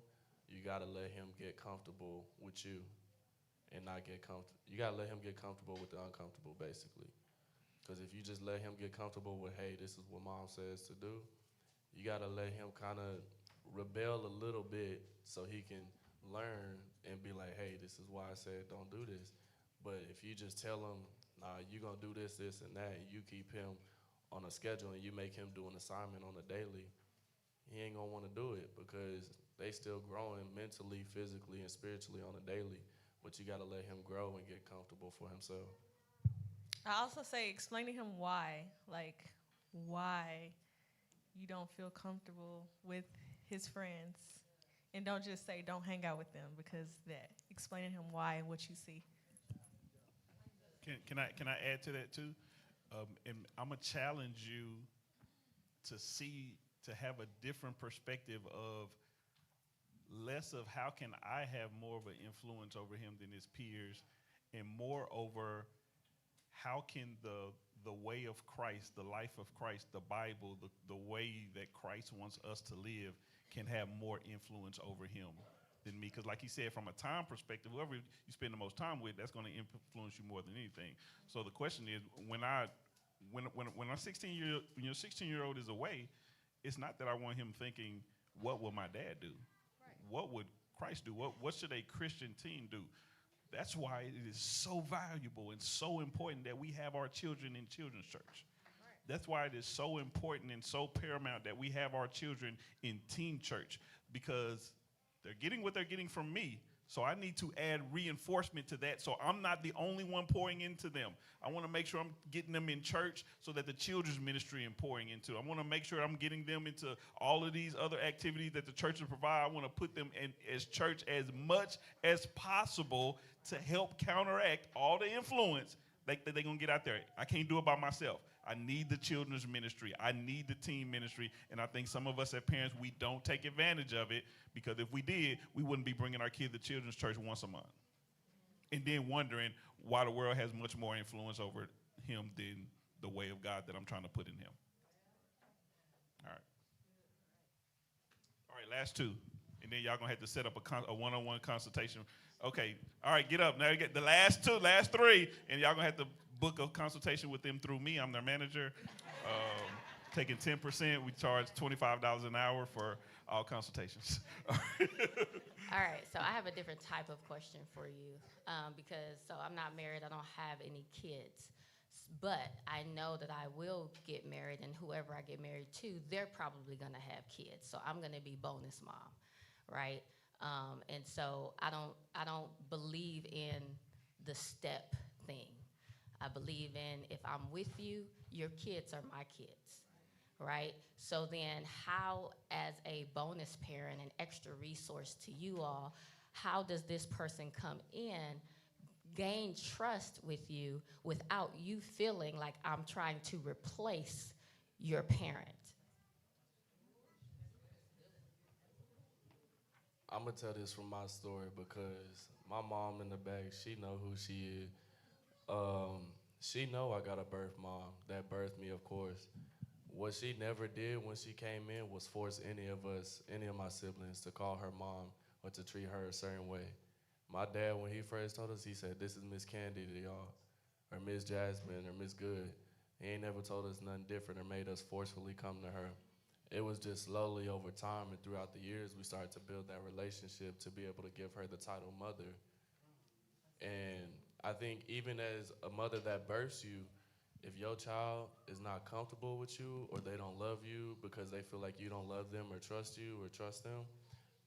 Speaker 4: you got to let him get comfortable with you and not get comfortable. You got to let him get comfortable with the uncomfortable, basically. Because if you just let him get comfortable with, hey, this is what mom says to do, you got to let him kind of rebel a little bit so he can learn and be like, hey, this is why I said don't do this. But if you just tell him, nah, you're going to do this, this, and that, and you keep him on a schedule and you make him do an assignment on a daily, he ain't going to want to do it because they still growing mentally, physically, and spiritually on a daily. But you got to let him grow and get comfortable for himself.
Speaker 3: I also say explain to him why, like why you don't feel comfortable with his friends, and don't just say don't hang out with them because that. Explain to him why and what you see.
Speaker 2: Can I add to that too? And I'm gonna challenge you to have a different perspective of less of how can I have more of an influence over him than his peers, and more over how can the way of Christ, the life of Christ, the Bible, the way that Christ wants us to live can have more influence over him than me. Because like he said, from a time perspective, whoever you spend the most time with, that's going to influence you more than anything. So the question is, when our 16-year when your 16-year-old is away, it's not that I want him thinking, what will my dad do? What would Christ do? What should a Christian teen do? That's why it is so valuable and so important that we have our children in children's church. That's why it is so important and so paramount that we have our children in teen church, because they're getting what they're getting from me. So I need to add reinforcement to that so I'm not the only one pouring into them. I want to make sure I'm getting them in church so that the children's ministry is pouring into. I want to make sure I'm getting them into all of these other activities that the churches provide. I want to put them in as church as much as possible to help counteract all the influence that they're going to get out there. I can't do it by myself. I need the children's ministry. I need the teen ministry. And I think some of us as parents, we don't take advantage of it, because if we did, we wouldn't be bringing our kid to children's church once a month and then wondering why the world has much more influence over him than the way of God that I'm trying to put in him. All right. All right, last two. And then y'all going to have to set up a one-on-one consultation. Okay, all right, get up. Now you get the last three, and y'all going to have to book a consultation with them through me. I'm their manager. Taking 10%. We charge $25 an hour for all consultations.
Speaker 8: All right, so I have a different type of question for you, because I'm not married. I don't have any kids. But I know that I will get married, and whoever I get married to, they're probably going to have kids. So I'm going to be bonus mom, right? And so I don't believe in the step thing. I believe in, if I'm with you, your kids are my kids, right? So then how, as a bonus parent, an extra resource to you all, how does this person come in, gain trust with you without you feeling like I'm trying to replace your parent?
Speaker 4: I'm gonna tell this from my story because my mom in the back, she know who she is. She know I got a birth mom that birthed me, of course. What she never did when she came in was force any of my siblings, to call her mom or to treat her a certain way. My dad, when he first told us, he said, "This is Miss Candy to y'all," or Miss Jasmine, or Miss Good. He ain't never told us nothing different or made us forcefully come to her. It was just slowly over time and throughout the years we started to build that relationship to be able to give her the title mother. And I think even as a mother that births you, if your child is not comfortable with you, or they don't love you because they feel like you don't love them or trust them,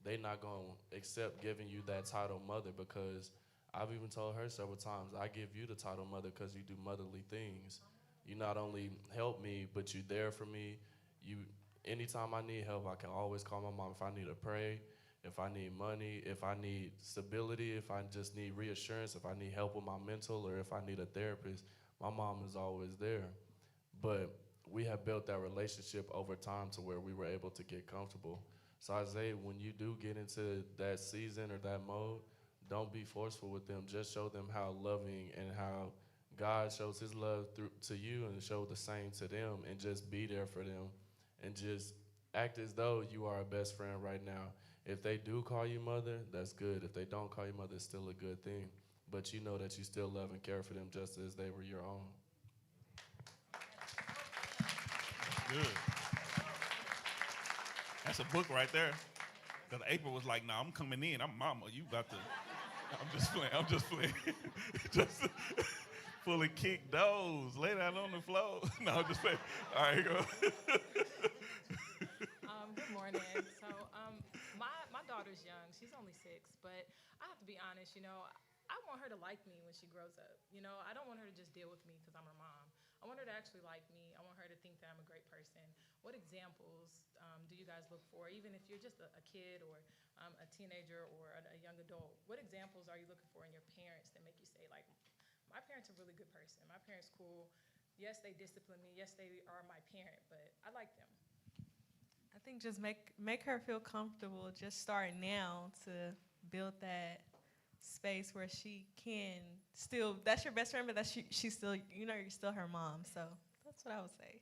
Speaker 4: they not going to accept giving you that title mother, because I've even told her several times, I give you the title mother because you do motherly things. You not only help me, but you there for me. You, anytime I need help, I can always call my mom. If I need to pray, if I need money, if I need stability, if I just need reassurance, if I need help with my mental, or if I need a therapist, my mom is always there. But we have built that relationship over time to where we were able to get comfortable. So Isaiah, when you do get into that season or that mode, don't be forceful with them. Just show them how loving and how God shows his love through to you, and show the same to them, and just be there for them, and just act as though you are a best friend right now. If they do call you mother, that's good. If they don't call you mother, it's still a good thing. But you know that you still love and care for them just as they were your own.
Speaker 2: Good. That's a book right there. Because April was like, "Nah, I'm coming in. I'm mama. You got to." I'm just playing. I'm just playing. Just fully kick those. Lay down on the floor. No, I'm just playing. All right, go.
Speaker 9: Good morning. So, my daughter's young. She's only 6, but I have to be honest. I want her to like me when she grows up. I don't want her to just deal with me because I'm her mom. I want her to actually like me. I want her to think that I'm a great person. What examples do you guys look for, even if you're just a kid or a teenager or a young adult? What examples are you looking for in your parents that make you say, like, my parents are a really good person. My parents cool. Yes, they discipline me. Yes, they are my parent, but I like them.
Speaker 3: I think just make her feel comfortable. Just start now to build that space where she can still. That's your best friend, but she's still. You're still her mom. So that's what I would say.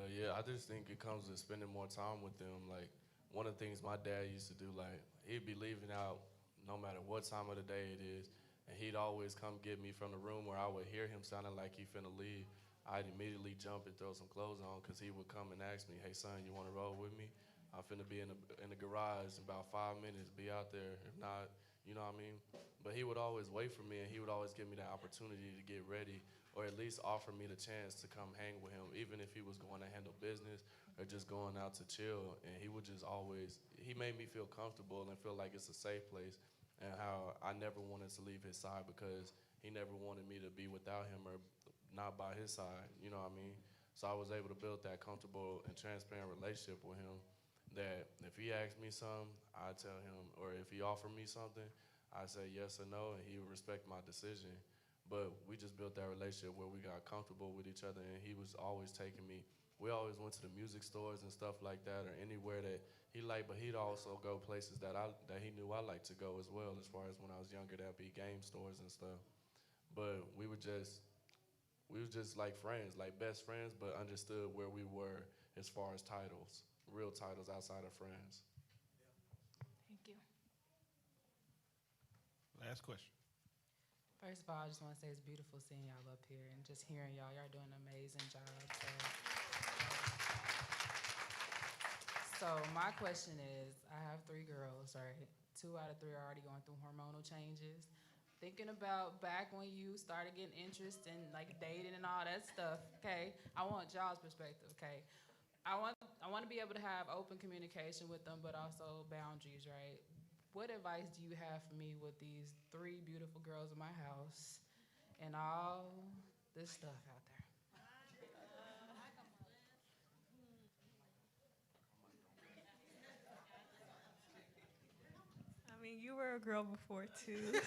Speaker 4: Yeah, I just think it comes with spending more time with them. Like, one of the things my dad used to do, like, he'd be leaving out no matter what time of the day it is, and he'd always come get me from the room where I would hear him sounding like he finna leave. I'd immediately jump and throw some clothes on, because he would come and ask me, "Hey, son, you want to roll with me? I'm finna be in the garage in about 5 minutes. Be out there. If not, you know what I mean?" But he would always wait for me, and he would always give me the opportunity to get ready, or at least offer me the chance to come hang with him, even if he was going to handle business or just going out to chill. And he would just always, he made me feel comfortable and feel like it's a safe place, and how I never wanted to leave his side, because he never wanted me to be without him or not by his side, you know what I mean? So I was able to build that comfortable and transparent relationship with him, that if he asked me something, I tell him, or if he offered me something, I say yes or no, and he would respect my decision. But we just built that relationship where we got comfortable with each other, and he was always taking me. We always went to the music stores and stuff like that, or anywhere that he liked. But he'd also go places that he knew I liked to go as well. As far as when I was younger, that'd be game stores and stuff. But we were just like friends, like best friends, but understood where we were as far as titles, real titles outside of friends.
Speaker 9: Thank you.
Speaker 2: Last question.
Speaker 10: First of all, I just want to say it's beautiful seeing y'all up here and just hearing y'all. Y'all doing an amazing job. So my question is, I have 3 girls, right? 2 out of 3 are already going through hormonal changes. Thinking about back when you started getting interest in like dating and all that stuff, okay? I want y'all's perspective, okay? I want to be able to have open communication with them, but also boundaries, right? What advice do you have for me with these 3 beautiful girls in my house and all this stuff out there?
Speaker 3: I mean, you were a girl before too.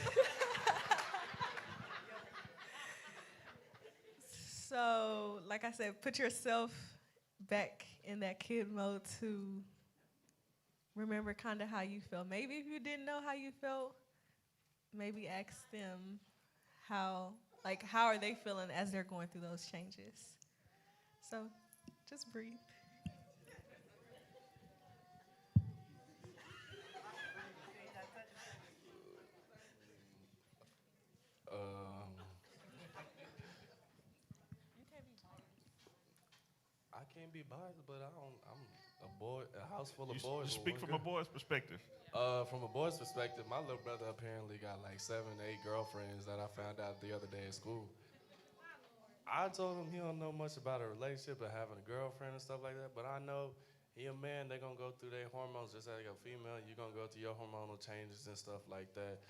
Speaker 3: So, like I said, put yourself back in that kid mode to remember kind of how you felt. Maybe if you didn't know how you felt, maybe ask them how are they feeling as they're going through those changes. So, just breathe.
Speaker 4: Um, I can't be biased, but I'm a boy, a house full of boys.
Speaker 2: You
Speaker 4: with
Speaker 2: speak
Speaker 4: one
Speaker 2: from a
Speaker 4: girl.
Speaker 2: boy's perspective.
Speaker 4: From a boy's perspective, my little brother apparently got like 7, 8 girlfriends that I found out the other day at school. I told him he don't know much about a relationship and having a girlfriend and stuff like that, but I know he a man, they gonna go through their hormones just like a female. You're gonna go through your hormonal changes and stuff like that.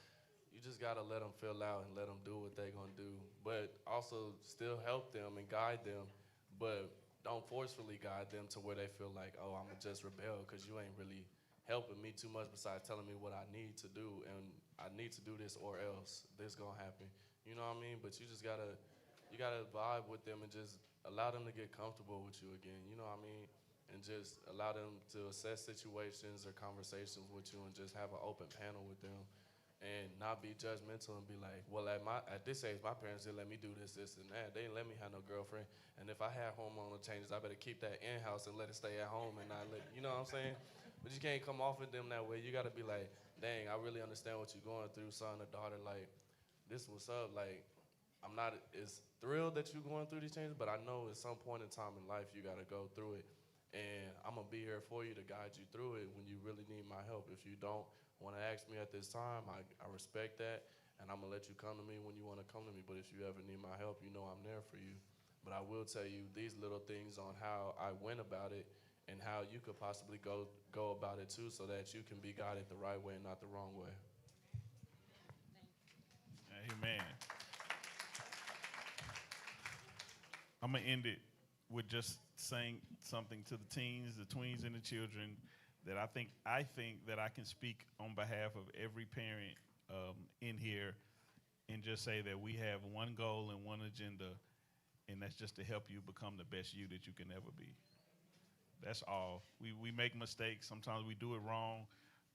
Speaker 4: You just gotta let them fill out and let them do what they gonna do, but also still help them and guide them, but don't forcefully guide them to where they feel like, oh, I'm gonna just rebel because you ain't really helping me too much besides telling me what I need to do, and I need to do this or else this gonna happen. You know what I mean? But you gotta vibe with them and just allow them to get comfortable with you again. You know what I mean? And just allow them to assess situations or conversations with you and just have an open panel with them and not be judgmental and be like, well, at this age, my parents didn't let me do this, this, and that. They didn't let me have no girlfriend. And if I had hormonal changes, I better keep that in-house and let it stay at home and not let, you know what I'm saying? But you can't come off at them that way. You got to be like, dang, I really understand what you're going through, son or daughter. Like, this what's up. Like, I'm not as thrilled that you're going through these changes, but I know at some point in time in life you got to go through it. And I'm going to be here for you to guide you through it when you really need my help. If you don't want to ask me at this time, I respect that, and I'm going to let you come to me when you want to come to me. But if you ever need my help, you know I'm there for you. But I will tell you these little things on how I went about it and how you could possibly go about it too, so that you can be guided the right way and not the wrong way.
Speaker 2: Amen. I'm going to end it with just saying something to the teens, the tweens, and the children that I think that I can speak on behalf of every parent in here and just say that we have one goal and one agenda, and that's just to help you become the best you that you can ever be. That's all. We make mistakes. Sometimes we do it wrong.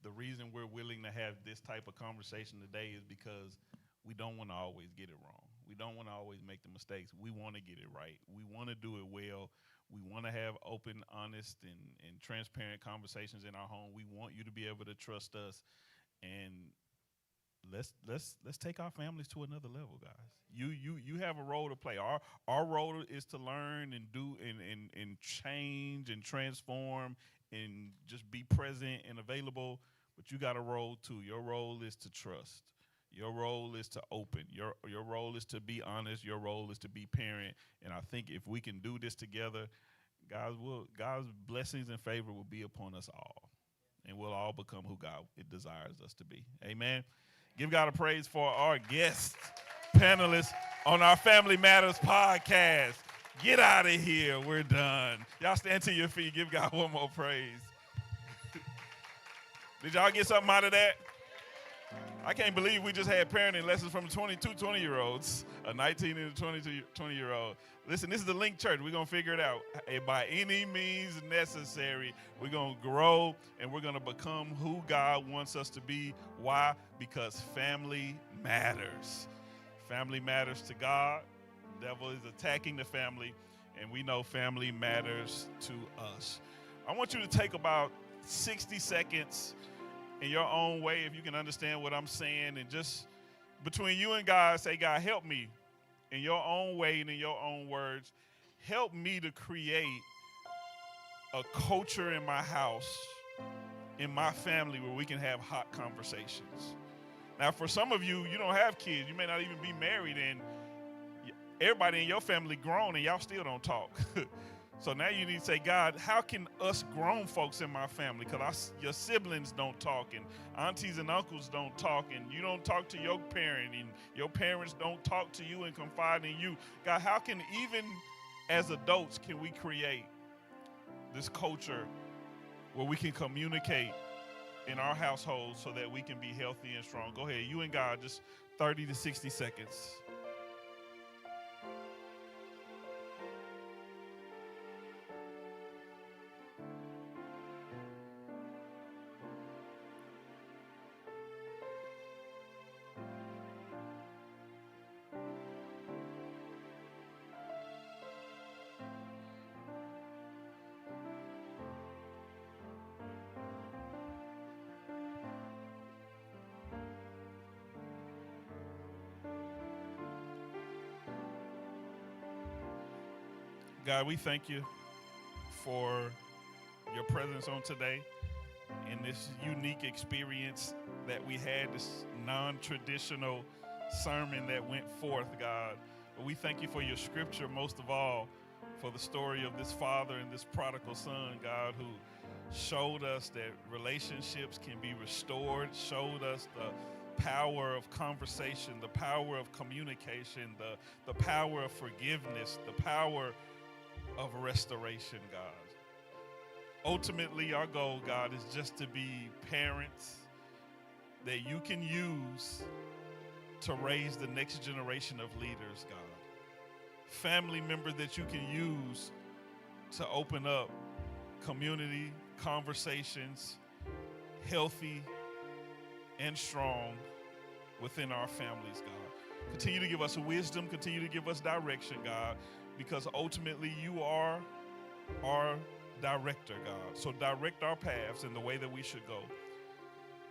Speaker 2: The reason we're willing to have this type of conversation today is because we don't want to always get it wrong. We don't want to always make the mistakes. We want to get it right. We want to do it well. We want to have open, honest, and transparent conversations in our home. We want you to be able to trust us, and let's take our families to another level, guys. You have a role to play. Our role is to learn and do and change and transform and just be present and available. But you got a role too. Your role is to trust. Your role is to open. Your role is to be honest. Your role is to be parent. And I think if we can do this together, God's blessings and favor will be upon us all. And we'll all become who God desires us to be. Amen. Give God a praise for our guest panelists on our Family Matters podcast. Get out of here. We're done. Y'all stand to your feet. Give God one more praise. Did y'all get something out of that? I can't believe we just had parenting lessons from 20-year-olds, a 19 and a 20-year-old. Listen, this is the Link Church. We're going to figure it out. By any means necessary, we're going to grow, and we're going to become who God wants us to be. Why? Because family matters. Family matters to God. The devil is attacking the family, and we know family matters to us. I want you to take about 60 seconds in your own way, if you can understand what I'm saying, and just between you and God, say, God, help me in your own way and in your own words. Help me to create a culture in my house, in my family, where we can have hot conversations. Now, for some of you, you don't have kids. You may not even be married, and everybody in your family grown, and y'all still don't talk. So now you need to say, God, how can us grown folks in my family, because your siblings don't talk, and aunties and uncles don't talk, and you don't talk to your parent, and your parents don't talk to you and confide in you. God, how can, even as adults, can we create this culture where we can communicate in our household so that we can be healthy and strong? Go ahead, you and God, just 30 to 60 seconds. God, we thank you for your presence on today in this unique experience that we had, this non-traditional sermon that went forth, God. But we thank you for your scripture, most of all, for the story of this father and this prodigal son, God, who showed us that relationships can be restored, showed us the power of conversation, the power of communication, the power of forgiveness, the power of restoration, God. Ultimately, our goal, God, is just to be parents that you can use to raise the next generation of leaders, God. Family members that you can use to open up community conversations, healthy and strong within our families, God. Continue to give us wisdom, continue to give us direction, God, because ultimately you are our director, God. So direct our paths in the way that we should go.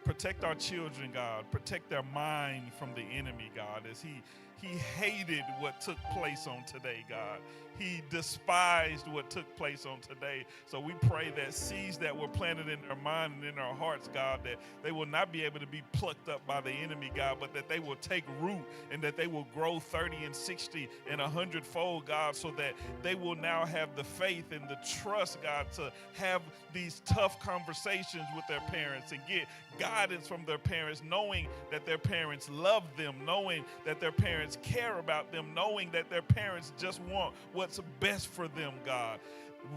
Speaker 2: Protect our children, God. Protect their mind from the enemy, God, as he hated what took place on today, God. He despised what took place on today. So we pray that seeds that were planted in their mind and in their hearts, God, that they will not be able to be plucked up by the enemy, God, but that they will take root and that they will grow 30 and 60 and 100-fold, God, so that they will now have the faith and the trust, God, to have these tough conversations with their parents and get guidance from their parents, knowing that their parents love them, knowing that their parents care about them, knowing that their parents just want what's best for them, God.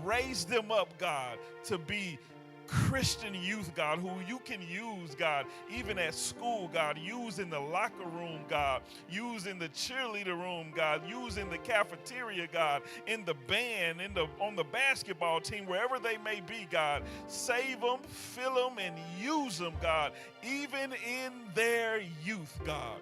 Speaker 2: Raise them up, God, to be Christian youth, God, who you can use, God, even at school, God, use in the locker room, God, use in the cheerleader room, God, use in the cafeteria, God, in the band, on the basketball team, wherever they may be, God. Save them, fill them, and use them, God, even in their youth, God.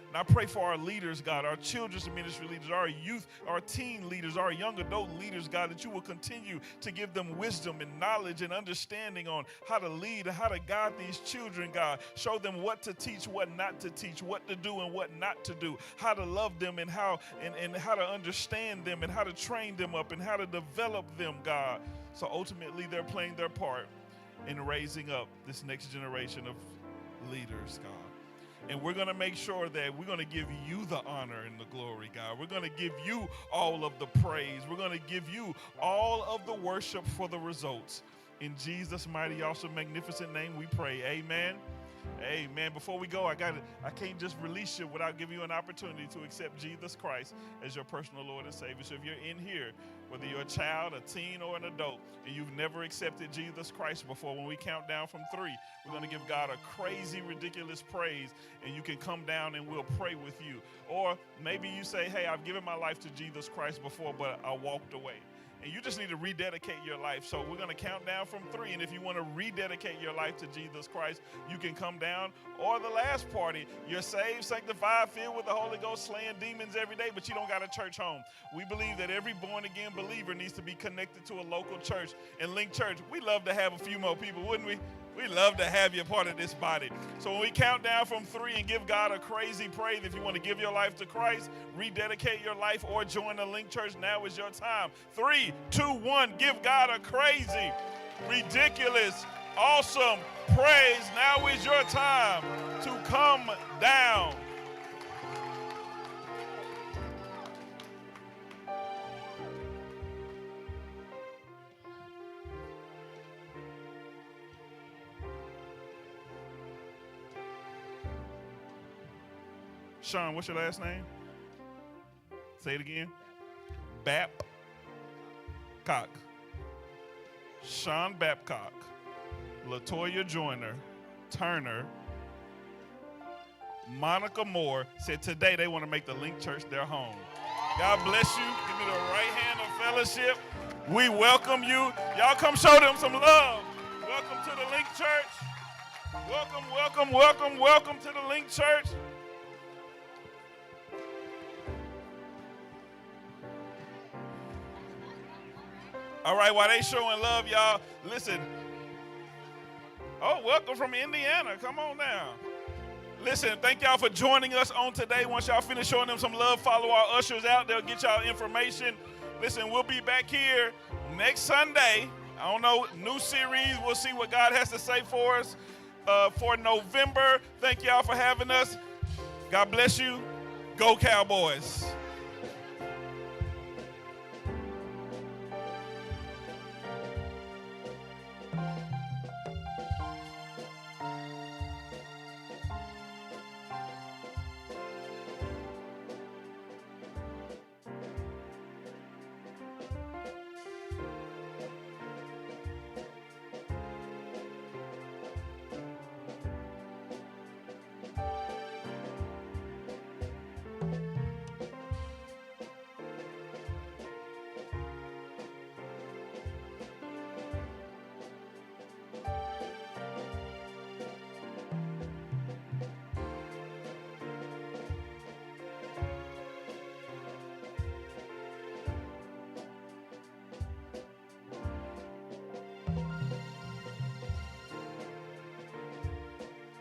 Speaker 2: And I pray for our leaders, God, our children's ministry leaders, our youth, our teen leaders, our young adult leaders, God, that you will continue to give them wisdom and knowledge and understanding on how to lead and how to guide these children, God. Show them what to teach, what not to teach, what to do and what not to do, how to love them and how to understand them and how to train them up and how to develop them, God. So ultimately they're playing their part in raising up this next generation of leaders, God. And we're going to make sure that we're going to give you the honor and the glory, God. We're going to give you all of the praise. We're going to give you all of the worship for the results. In Jesus' mighty, awesome, magnificent name we pray. Amen. Amen. Before we go, I can't just release you without giving you an opportunity to accept Jesus Christ as your personal Lord and Savior. So if you're in here, whether you're a child, a teen, or an adult, and you've never accepted Jesus Christ before, when we count down from 3, we're going to give God a crazy, ridiculous praise, and you can come down and we'll pray with you. Or maybe you say, hey, I've given my life to Jesus Christ before, but I walked away. And you just need to rededicate your life. So we're going to count down from 3. And if you want to rededicate your life to Jesus Christ, you can come down. Or the last party, you're saved, sanctified, filled with the Holy Ghost, slaying demons every day, but you don't got a church home. We believe that every born-again believer needs to be connected to a local church. And Link Church, we love to have a few more people, wouldn't we? We love to have you a part of this body. So when we count down from 3 and give God a crazy praise, if you want to give your life to Christ, rededicate your life, or join the Link Church, now is your time. 3, 2, 1, give God a crazy, ridiculous, awesome praise. Now is your time to come down. Sean, what's your last name? Say it again. Babcock. Sean Babcock. Latoya Joyner. Turner. Monica Moore said today they want to make the Link Church their home. God bless you. Give me the right hand of fellowship. We welcome you. Y'all come show them some love. Welcome to the Link Church. Welcome, welcome, welcome, welcome to the Link Church. All right, while they showing love, y'all, listen. Oh, welcome from Indiana. Come on now. Listen, thank y'all for joining us on today. Once y'all finish showing them some love, follow our ushers out. They'll get y'all information. Listen, we'll be back here next Sunday. I don't know, new series. We'll see what God has to say for us for November. Thank y'all for having us. God bless you. Go Cowboys.